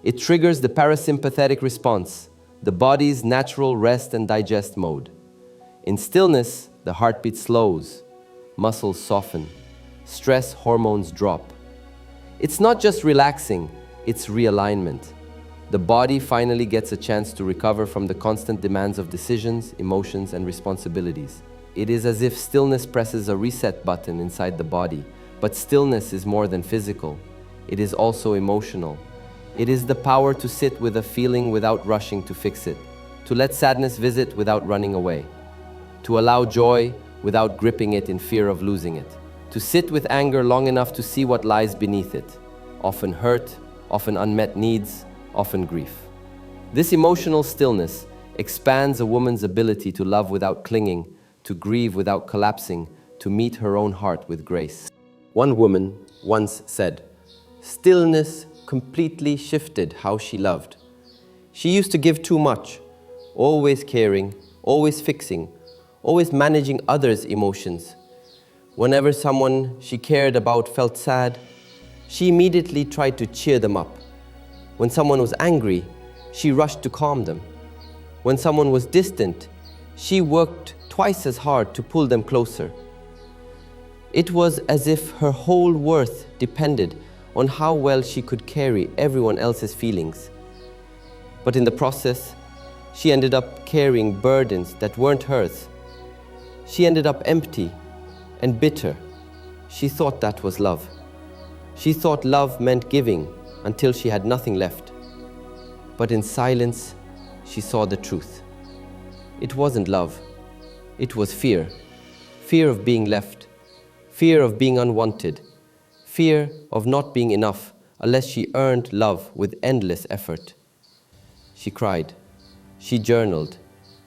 It triggers the parasympathetic response, the body's natural rest and digest mode. In stillness, the heartbeat slows, muscles soften, stress hormones drop. It's not just relaxing, it's realignment. The body finally gets a chance to recover from the constant demands of decisions, emotions, and responsibilities. It is as if stillness presses a reset button inside the body. But stillness is more than physical. It is also emotional. It is the power to sit with a feeling without rushing to fix it, to let sadness visit without running away, to allow joy without gripping it in fear of losing it, to sit with anger long enough to see what lies beneath it, often hurt, often unmet needs, often grief. This emotional stillness expands a woman's ability to love without clinging, to grieve without collapsing, to meet her own heart with grace. One woman once said, "Stillness completely shifted how she loved. She used to give too much, always caring, always fixing, always managing others' emotions. Whenever someone she cared about felt sad, she immediately tried to cheer them up. When someone was angry, she rushed to calm them. When someone was distant, she worked twice as hard to pull them closer. It was as if her whole worth depended on how well she could carry everyone else's feelings. But in the process, she ended up carrying burdens that weren't hers. She ended up empty and bitter. She thought that was love. She thought love meant giving until she had nothing left. But in silence, she saw the truth. It wasn't love. It was fear. Fear of being left. Fear of being unwanted, fear of not being enough unless she earned love with endless effort. She cried, she journaled,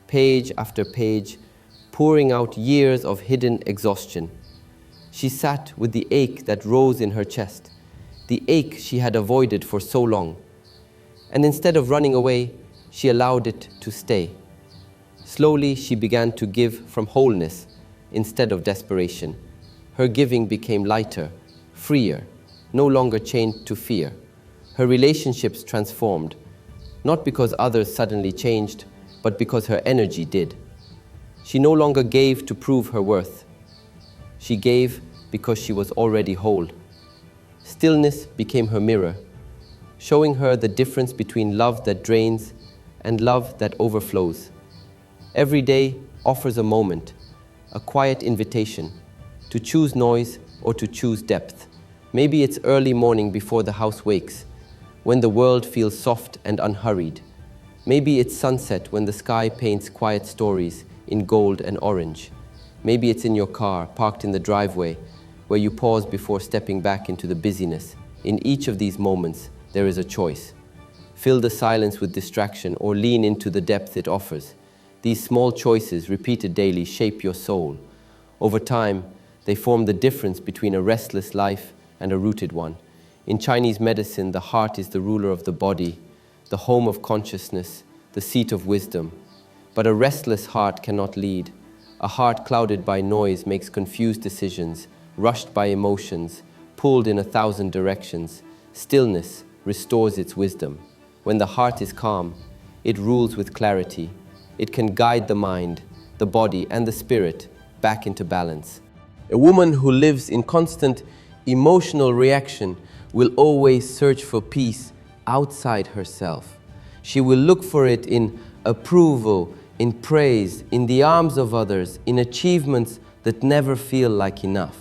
page after page, pouring out years of hidden exhaustion. She sat with the ache that rose in her chest, the ache she had avoided for so long. And instead of running away, she allowed it to stay. Slowly, she began to give from wholeness instead of desperation. Her giving became lighter, freer, no longer chained to fear. Her relationships transformed, not because others suddenly changed, but because her energy did. She no longer gave to prove her worth. She gave because she was already whole. Stillness became her mirror, showing her the difference between love that drains and love that overflows. Every day offers a moment, a quiet invitation, to choose noise or to choose depth. Maybe it's early morning before the house wakes, when the world feels soft and unhurried. Maybe it's sunset when the sky paints quiet stories in gold and orange. Maybe it's in your car, parked in the driveway, where you pause before stepping back into the busyness. In each of these moments, there is a choice. Fill the silence with distraction or lean into the depth it offers. These small choices, repeated daily, shape your soul. Over time, they form the difference between a restless life and a rooted one. In Chinese medicine, the heart is the ruler of the body, the home of consciousness, the seat of wisdom. But a restless heart cannot lead. A heart clouded by noise makes confused decisions, rushed by emotions, pulled in 1,000 directions. Stillness restores its wisdom. When the heart is calm, it rules with clarity. It can guide the mind, the body, and the spirit back into balance. A woman who lives in constant emotional reaction will always search for peace outside herself. She will look for it in approval, in praise, in the arms of others, in achievements that never feel like enough.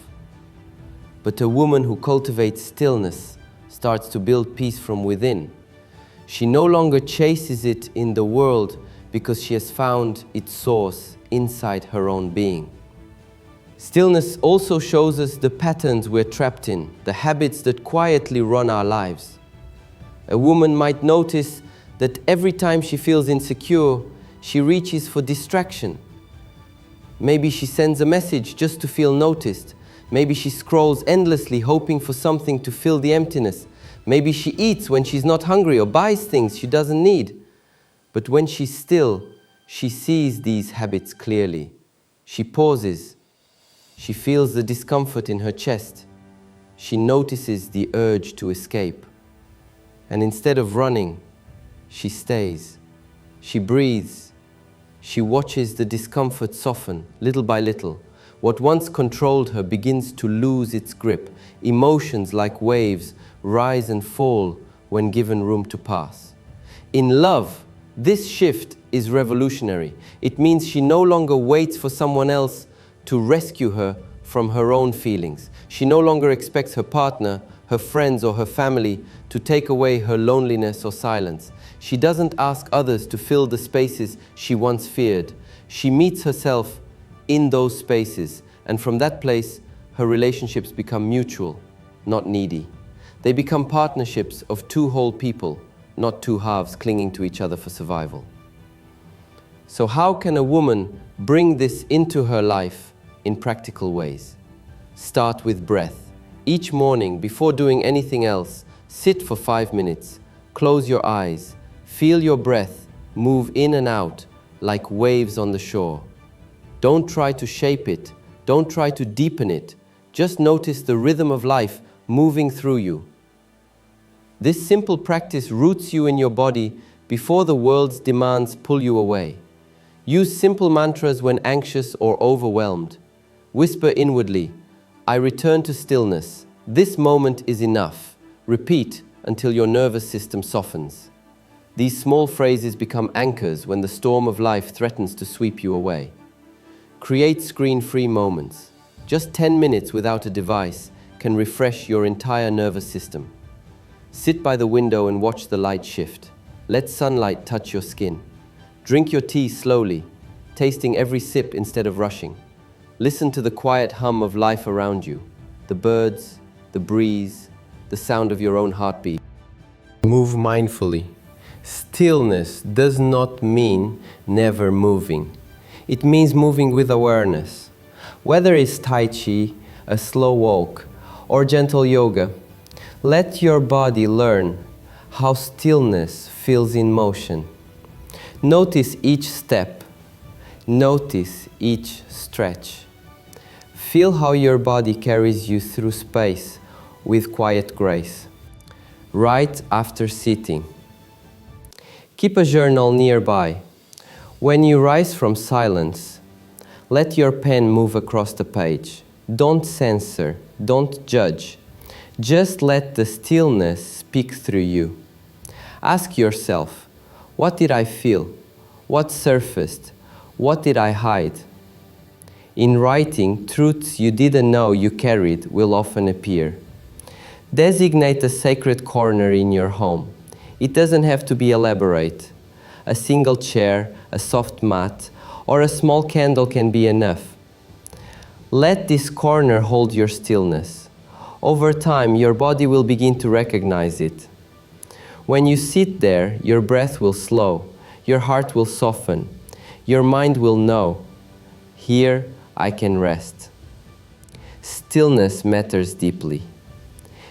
But a woman who cultivates stillness starts to build peace from within. She no longer chases it in the world because she has found its source inside her own being. Stillness also shows us the patterns we're trapped in, the habits that quietly run our lives. A woman might notice that every time she feels insecure, she reaches for distraction. Maybe she sends a message just to feel noticed. Maybe she scrolls endlessly hoping for something to fill the emptiness. Maybe she eats when she's not hungry or buys things she doesn't need. But when she's still, she sees these habits clearly. She pauses. She feels the discomfort in her chest. She notices the urge to escape. And instead of running, she stays. She breathes. She watches the discomfort soften, little by little. What once controlled her begins to lose its grip. Emotions like waves rise and fall when given room to pass. In love, this shift is revolutionary. It means she no longer waits for someone else to rescue her from her own feelings. She no longer expects her partner, her friends, or her family to take away her loneliness or silence. She doesn't ask others to fill the spaces she once feared. She meets herself in those spaces, and from that place, her relationships become mutual, not needy. They become partnerships of two whole people, not two halves clinging to each other for survival. So how can a woman bring this into her life in practical ways? Start with breath. Each morning, before doing anything else, sit for 5 minutes, close your eyes, feel your breath move in and out like waves on the shore. Don't try to shape it, don't try to deepen it, just notice the rhythm of life moving through you. This simple practice roots you in your body before the world's demands pull you away. Use simple mantras when anxious or overwhelmed. Whisper inwardly, I return to stillness. This moment is enough. Repeat until your nervous system softens. These small phrases become anchors when the storm of life threatens to sweep you away. Create screen-free moments. Just 10 minutes without a device can refresh your entire nervous system. Sit by the window and watch the light shift. Let sunlight touch your skin. Drink your tea slowly, tasting every sip instead of rushing. Listen to the quiet hum of life around you, the birds, the breeze, the sound of your own heartbeat. Move mindfully. Stillness does not mean never moving. It means moving with awareness. Whether it's Tai Chi, a slow walk, or gentle yoga, let your body learn how stillness feels in motion. Notice each step. Notice each stretch. Feel how your body carries you through space with quiet grace. Right after sitting. Keep a journal nearby. When you rise from silence, let your pen move across the page. Don't censor, don't judge. Just let the stillness speak through you. Ask yourself, what did I feel? What surfaced? What did I hide? In writing, truths you didn't know you carried will often appear. Designate a sacred corner in your home. It doesn't have to be elaborate. A single chair, a soft mat, or a small candle can be enough. Let this corner hold your stillness. Over time, your body will begin to recognize it. When you sit there, your breath will slow, your heart will soften, your mind will know, here I can rest. Stillness matters deeply,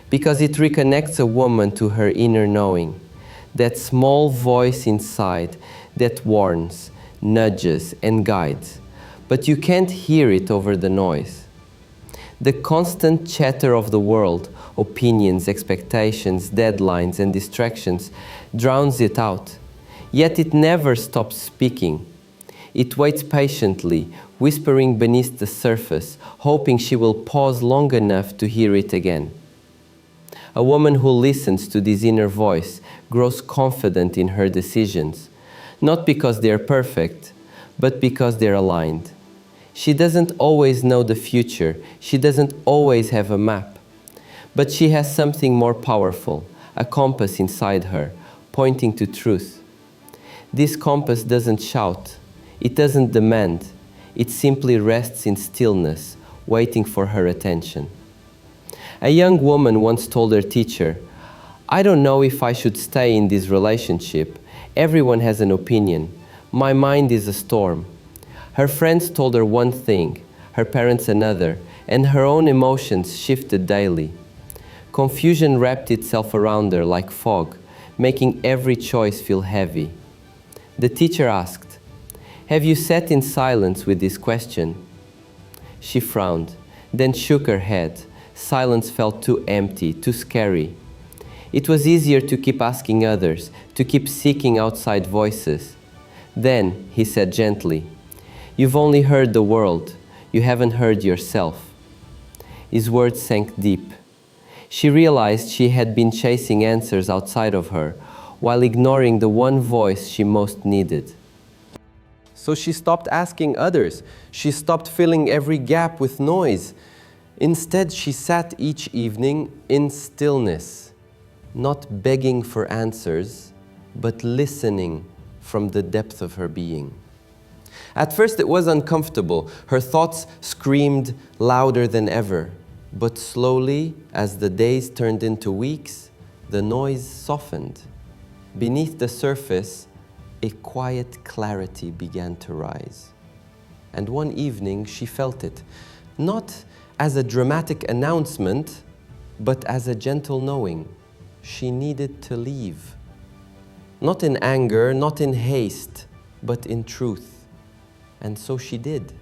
because it reconnects a woman to her inner knowing, that small voice inside that warns, nudges, and guides, but you can't hear it over the noise. The constant chatter of the world, opinions, expectations, deadlines, and distractions drowns it out. Yet it never stops speaking. It waits patiently, whispering beneath the surface, hoping she will pause long enough to hear it again. A woman who listens to this inner voice grows confident in her decisions, not because they're perfect, but because they're aligned. She doesn't always know the future, she doesn't always have a map, but she has something more powerful, a compass inside her, pointing to truth. This compass doesn't shout, it doesn't demand, it simply rests in stillness, waiting for her attention. A young woman once told her teacher, I don't know if I should stay in this relationship. Everyone has an opinion. My mind is a storm. Her friends told her one thing, her parents another, and her own emotions shifted daily. Confusion wrapped itself around her like fog, making every choice feel heavy. The teacher asked, "Have you sat in silence with this question?" She frowned, then shook her head. Silence felt too empty, too scary. It was easier to keep asking others, to keep seeking outside voices. Then he said gently, "You've only heard the world, you haven't heard yourself." His words sank deep. She realized she had been chasing answers outside of her, while ignoring the one voice she most needed. So she stopped asking others. She stopped filling every gap with noise. Instead, she sat each evening in stillness, not begging for answers, but listening from the depth of her being. At first, it was uncomfortable. Her thoughts screamed louder than ever. But slowly, as the days turned into weeks, the noise softened. Beneath the surface, a quiet clarity began to rise. And one evening, she felt it, not as a dramatic announcement, but as a gentle knowing. She needed to leave. Not in anger, not in haste, but in truth. And so she did.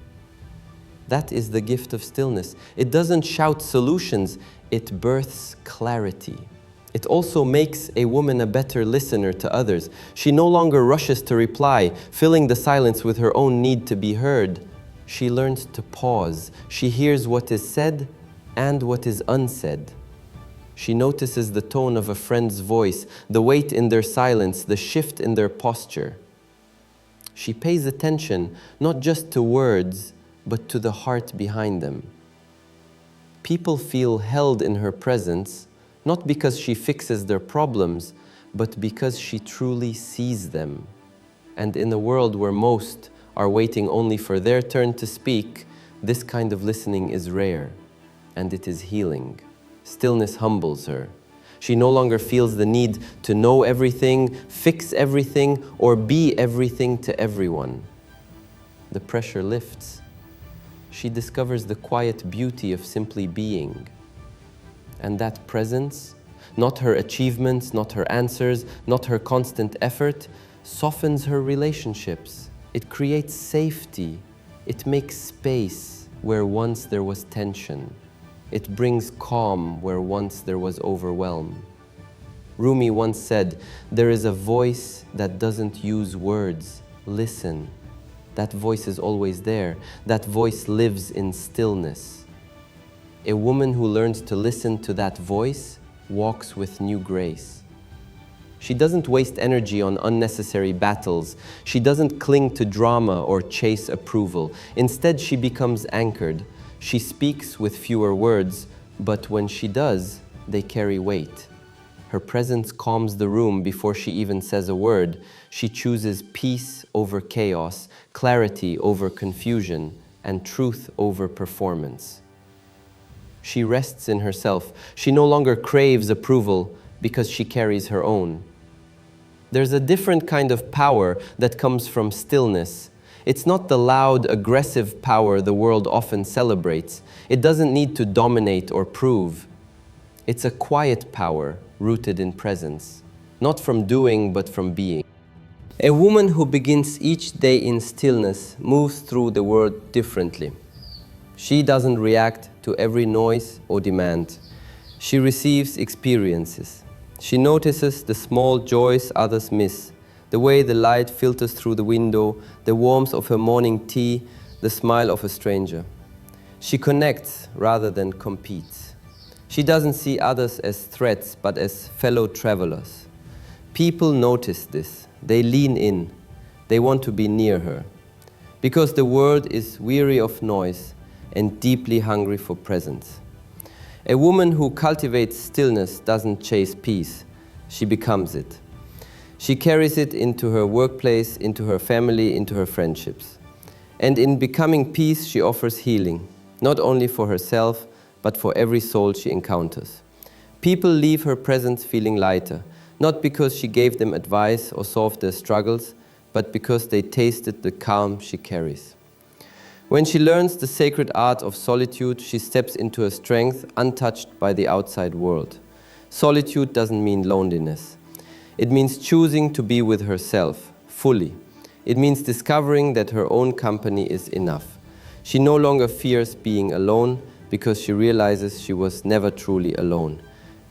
That is the gift of stillness. It doesn't shout solutions, it births clarity. It also makes a woman a better listener to others. She no longer rushes to reply, filling the silence with her own need to be heard. She learns to pause. She hears what is said and what is unsaid. She notices the tone of a friend's voice, the weight in their silence, the shift in their posture. She pays attention not just to words, but to the heart behind them. People feel held in her presence, not because she fixes their problems, but because she truly sees them. And in a world where most are waiting only for their turn to speak, this kind of listening is rare, and it is healing. Stillness humbles her. She no longer feels the need to know everything, fix everything, or be everything to everyone. The pressure lifts. She discovers the quiet beauty of simply being. And that presence, not her achievements, not her answers, not her constant effort, softens her relationships. It creates safety. It makes space where once there was tension. It brings calm where once there was overwhelm. Rumi once said, "There is a voice that doesn't use words. Listen." That voice is always there. That voice lives in stillness. A woman who learns to listen to that voice walks with new grace. She doesn't waste energy on unnecessary battles. She doesn't cling to drama or chase approval. Instead, she becomes anchored. She speaks with fewer words, but when she does, they carry weight. Her presence calms the room before she even says a word. She chooses peace over chaos, clarity over confusion, and truth over performance. She rests in herself. She no longer craves approval because she carries her own. There's a different kind of power that comes from stillness. It's not the loud, aggressive power the world often celebrates. It doesn't need to dominate or prove. It's a quiet power rooted in presence, not from doing, but from being. A woman who begins each day in stillness moves through the world differently. She doesn't react to every noise or demand. She receives experiences. She notices the small joys others miss, the way the light filters through the window, the warmth of her morning tea, the smile of a stranger. She connects rather than competes. She doesn't see others as threats, but as fellow travelers. People notice this. They lean in. They want to be near her. Because the world is weary of noise and deeply hungry for presence. A woman who cultivates stillness doesn't chase peace. She becomes it. She carries it into her workplace, into her family, into her friendships. And in becoming peace, she offers healing, not only for herself, but for every soul she encounters. People leave her presence feeling lighter, not because she gave them advice or solved their struggles, but because they tasted the calm she carries. When she learns the sacred art of solitude, she steps into a strength untouched by the outside world. Solitude doesn't mean loneliness. It means choosing to be with herself, fully. It means discovering that her own company is enough. She no longer fears being alone because she realizes she was never truly alone.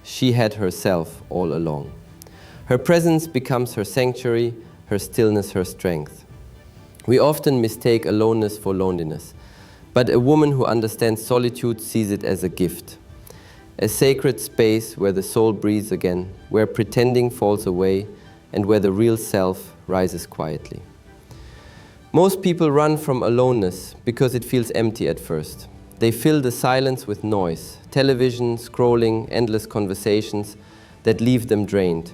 She had herself all along. Her presence becomes her sanctuary, her stillness her strength. We often mistake aloneness for loneliness, but a woman who understands solitude sees it as a gift. A sacred space where the soul breathes again, where pretending falls away, and where the real self rises quietly. Most people run from aloneness because it feels empty at first. They fill the silence with noise, television, scrolling, endless conversations that leave them drained.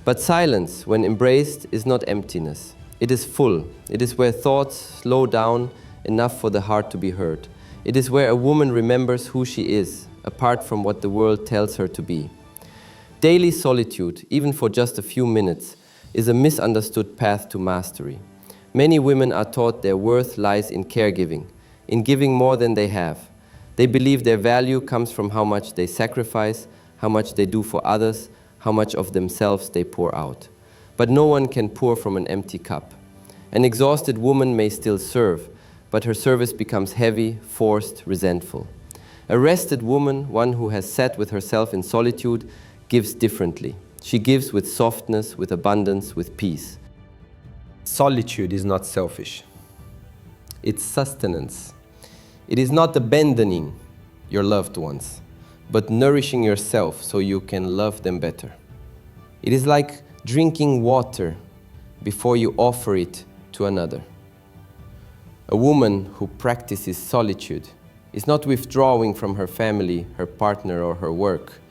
But silence, when embraced, is not emptiness. It is full. It is where thoughts slow down enough for the heart to be heard. It is where a woman remembers who she is, apart from what the world tells her to be. Daily solitude, even for just a few minutes, is a misunderstood path to mastery. Many women are taught their worth lies in caregiving, in giving more than they have. They believe their value comes from how much they sacrifice, how much they do for others, how much of themselves they pour out. But no one can pour from an empty cup. An exhausted woman may still serve, but her service becomes heavy, forced, resentful. A rested woman, one who has sat with herself in solitude, gives differently. She gives with softness, with abundance, with peace. Solitude is not selfish. It's sustenance. It is not abandoning your loved ones, but nourishing yourself so you can love them better. It is like drinking water before you offer it to another. A woman who practices solitude is not withdrawing from her family, her partner, or her work.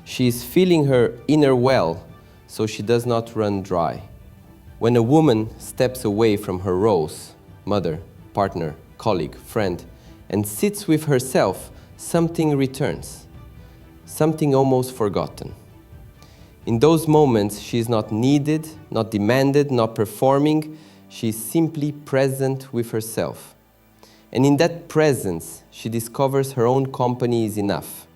She is filling her inner well so she does not run dry. When a woman steps away from her roles, mother, partner, colleague, friend, and sits with herself, something returns, something almost forgotten. In those moments, she is not needed, not demanded, not performing. She is simply present with herself. And in that presence, she discovers her own company is enough.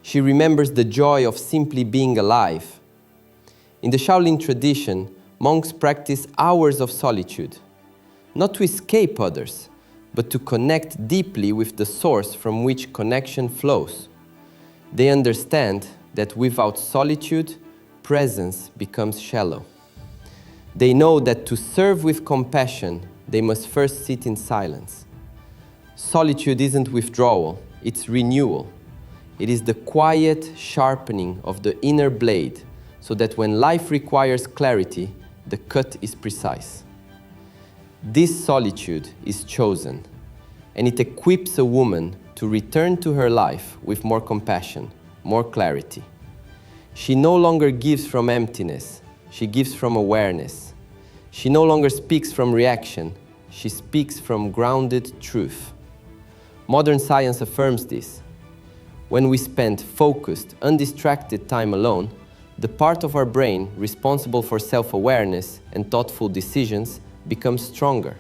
She remembers the joy of simply being alive. In the Shaolin tradition, monks practice hours of solitude, not to escape others, but to connect deeply with the source from which connection flows. They understand that without solitude, presence becomes shallow. They know that to serve with compassion, they must first sit in silence. Solitude isn't withdrawal, it's renewal. It is the quiet sharpening of the inner blade so that when life requires clarity, the cut is precise. This solitude is chosen, and it equips a woman to return to her life with more compassion, more clarity. She no longer gives from emptiness, she gives from awareness. She no longer speaks from reaction, she speaks from grounded truth. Modern science affirms this. When we spend focused, undistracted time alone, the part of our brain responsible for self-awareness and thoughtful decisions becomes stronger.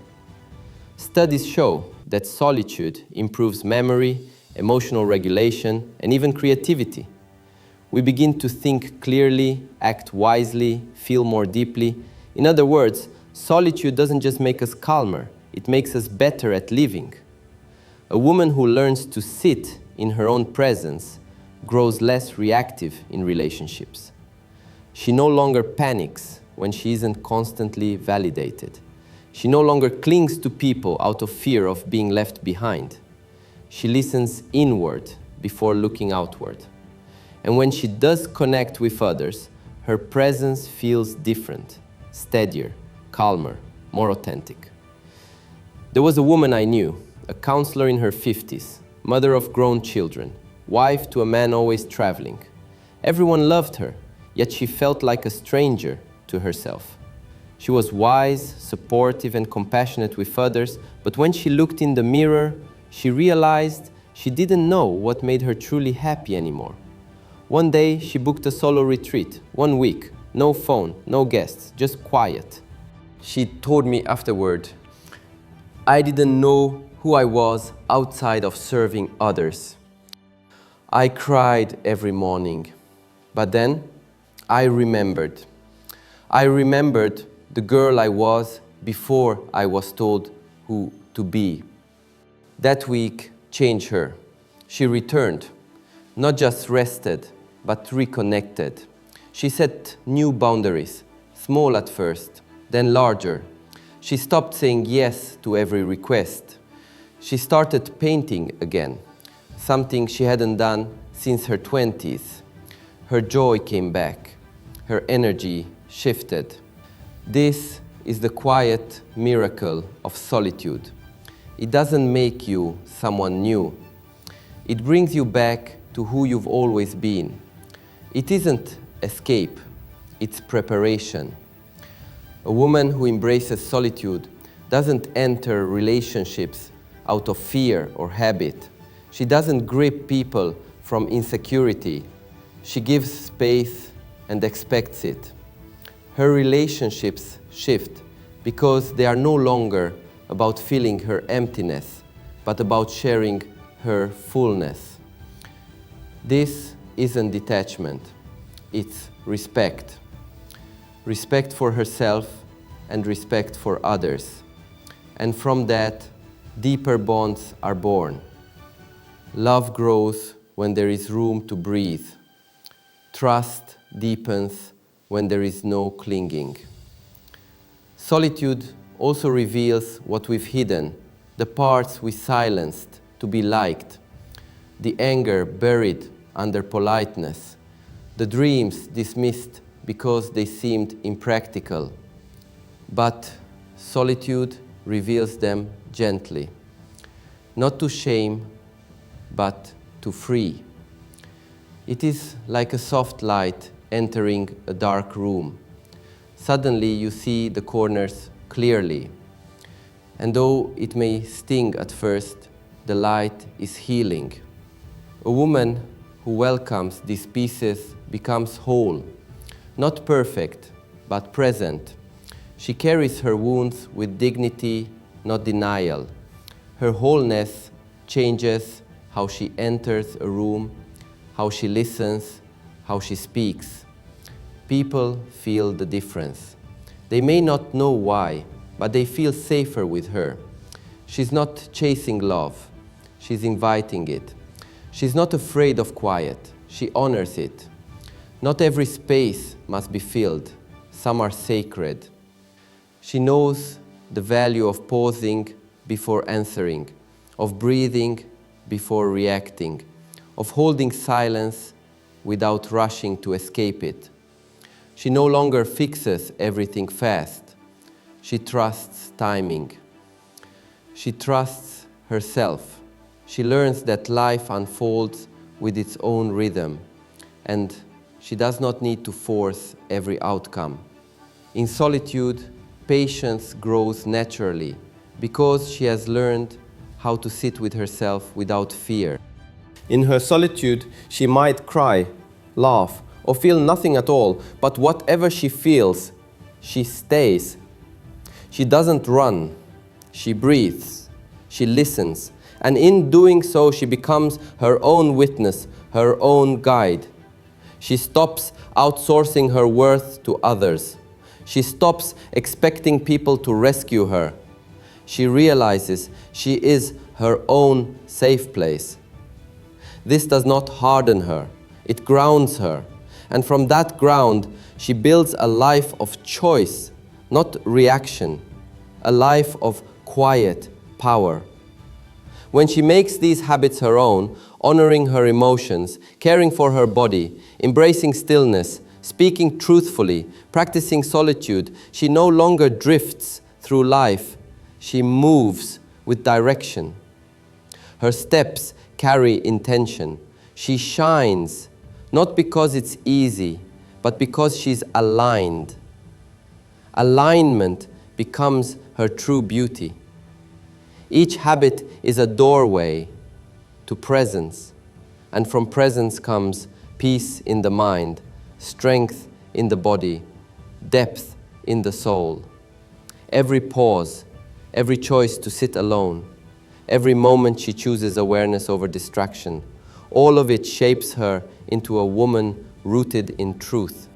Studies show that solitude improves memory, emotional regulation, and even creativity. We begin to think clearly, act wisely, feel more deeply. In other words, solitude doesn't just make us calmer, it makes us better at living. A woman who learns to sit in her own presence grows less reactive in relationships. She no longer panics when she isn't constantly validated. She no longer clings to people out of fear of being left behind. She listens inward before looking outward. And when she does connect with others, her presence feels different, steadier, calmer, more authentic. There was a woman I knew, a counselor in her 50s, mother of grown children, wife to a man always traveling. Everyone loved her, yet she felt like a stranger to herself. She was wise, supportive, and compassionate with others, but when she looked in the mirror, she realized she didn't know what made her truly happy anymore. One day, she booked a solo retreat, 1 week, no phone, no guests, just quiet. She told me afterward, I didn't know who I was outside of serving others. I cried every morning, but then I remembered. I remembered the girl I was before I was told who to be. That week changed her. She returned, not just rested, but reconnected. She set new boundaries, small at first, then larger. She stopped saying yes to every request. She started painting again, something she hadn't done since her 20s. Her joy came back. Her energy shifted. This is the quiet miracle of solitude. It doesn't make you someone new. It brings you back to who you've always been. It isn't escape, it's preparation. A woman who embraces solitude doesn't enter relationships out of fear or habit. She doesn't grip people from insecurity. She gives space and expects it. Her relationships shift because they are no longer about filling her emptiness, but about sharing her fullness. This isn't detachment, it's respect. Respect for herself and respect for others. And from that, deeper bonds are born. Love grows when there is room to breathe. Trust deepens when there is no clinging. Solitude also reveals what we've hidden, the parts we silenced to be liked, the anger buried under politeness, the dreams dismissed because they seemed impractical. But solitude reveals them gently, not to shame, but to free. It is like a soft light entering a dark room. Suddenly you see the corners clearly. And though it may sting at first, the light is healing. A woman who welcomes these pieces becomes whole, not perfect, but present. She carries her wounds with dignity, not denial. Her wholeness changes how she enters a room, how she listens, how she speaks. People feel the difference. They may not know why, but they feel safer with her. She's not chasing love, she's inviting it. She's not afraid of quiet, she honors it. Not every space must be filled, some are sacred. She knows the value of pausing before answering, of breathing before reacting, of holding silence without rushing to escape it. She no longer fixes everything fast. She trusts timing. She trusts herself. She learns that life unfolds with its own rhythm, and she does not need to force every outcome. In solitude, patience grows naturally because she has learned how to sit with herself without fear. In her solitude, she might cry, laugh, or feel nothing at all, but whatever she feels, she stays. She doesn't run, she breathes, she listens, and in doing so, she becomes her own witness, her own guide. She stops outsourcing her worth to others. She stops expecting people to rescue her. She realizes she is her own safe place. This does not harden her, it grounds her. And from that ground, she builds a life of choice, not reaction, a life of quiet power. When she makes these habits her own, honoring her emotions, caring for her body, embracing stillness, speaking truthfully, practicing solitude, she no longer drifts through life. She moves with direction. Her steps carry intention. She shines, not because it's easy, but because she's aligned. Alignment becomes her true beauty. Each habit is a doorway to presence, and from presence comes peace in the mind, strength in the body, depth in the soul. Every pause, every choice to sit alone, Every moment she chooses awareness over distraction. All of it shapes her into a woman rooted in truth.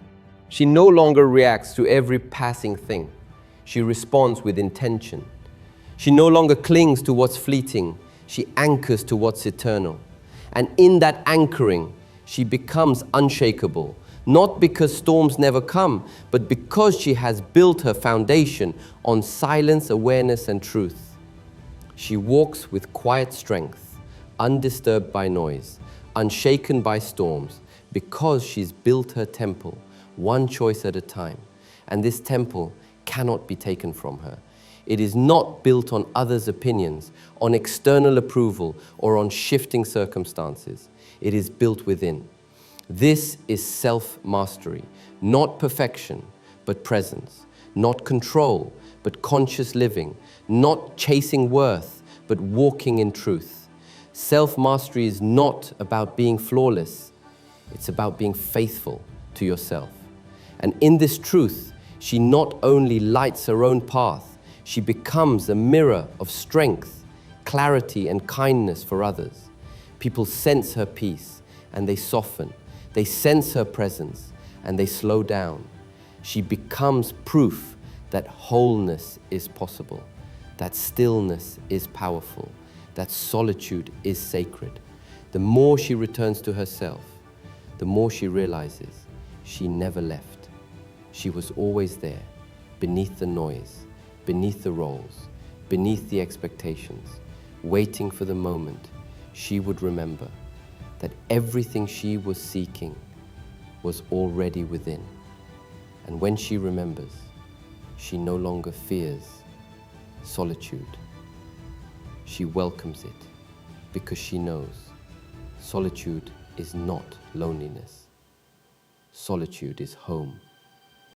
She no longer reacts to every passing thing. She responds with intention. She no longer clings to what's fleeting. She anchors to what's eternal. And in that anchoring, she becomes unshakable, not because storms never come, but because she has built her foundation on silence, awareness, and truth. She walks with quiet strength, undisturbed by noise, unshaken by storms, because she's built her temple, one choice at a time. And this temple cannot be taken from her. It is not built on others' opinions, on external approval, or on shifting circumstances. It is built within. This is self-mastery, not perfection, but presence, not control, but conscious living, not chasing worth, but walking in truth. Self-mastery is not about being flawless. It's about being faithful to yourself. And in this truth, she not only lights her own path, she becomes a mirror of strength, clarity, and kindness for others. People sense her peace and they soften. They sense her presence and they slow down. She becomes proof that wholeness is possible, that stillness is powerful, that solitude is sacred. The more she returns to herself, the more she realizes she never left. She was always there, beneath the noise, beneath the roles, beneath the expectations, waiting for the moment she would remember that everything she was seeking was already within. And when she remembers, she no longer fears solitude. She welcomes it because she knows solitude is not loneliness. Solitude is home.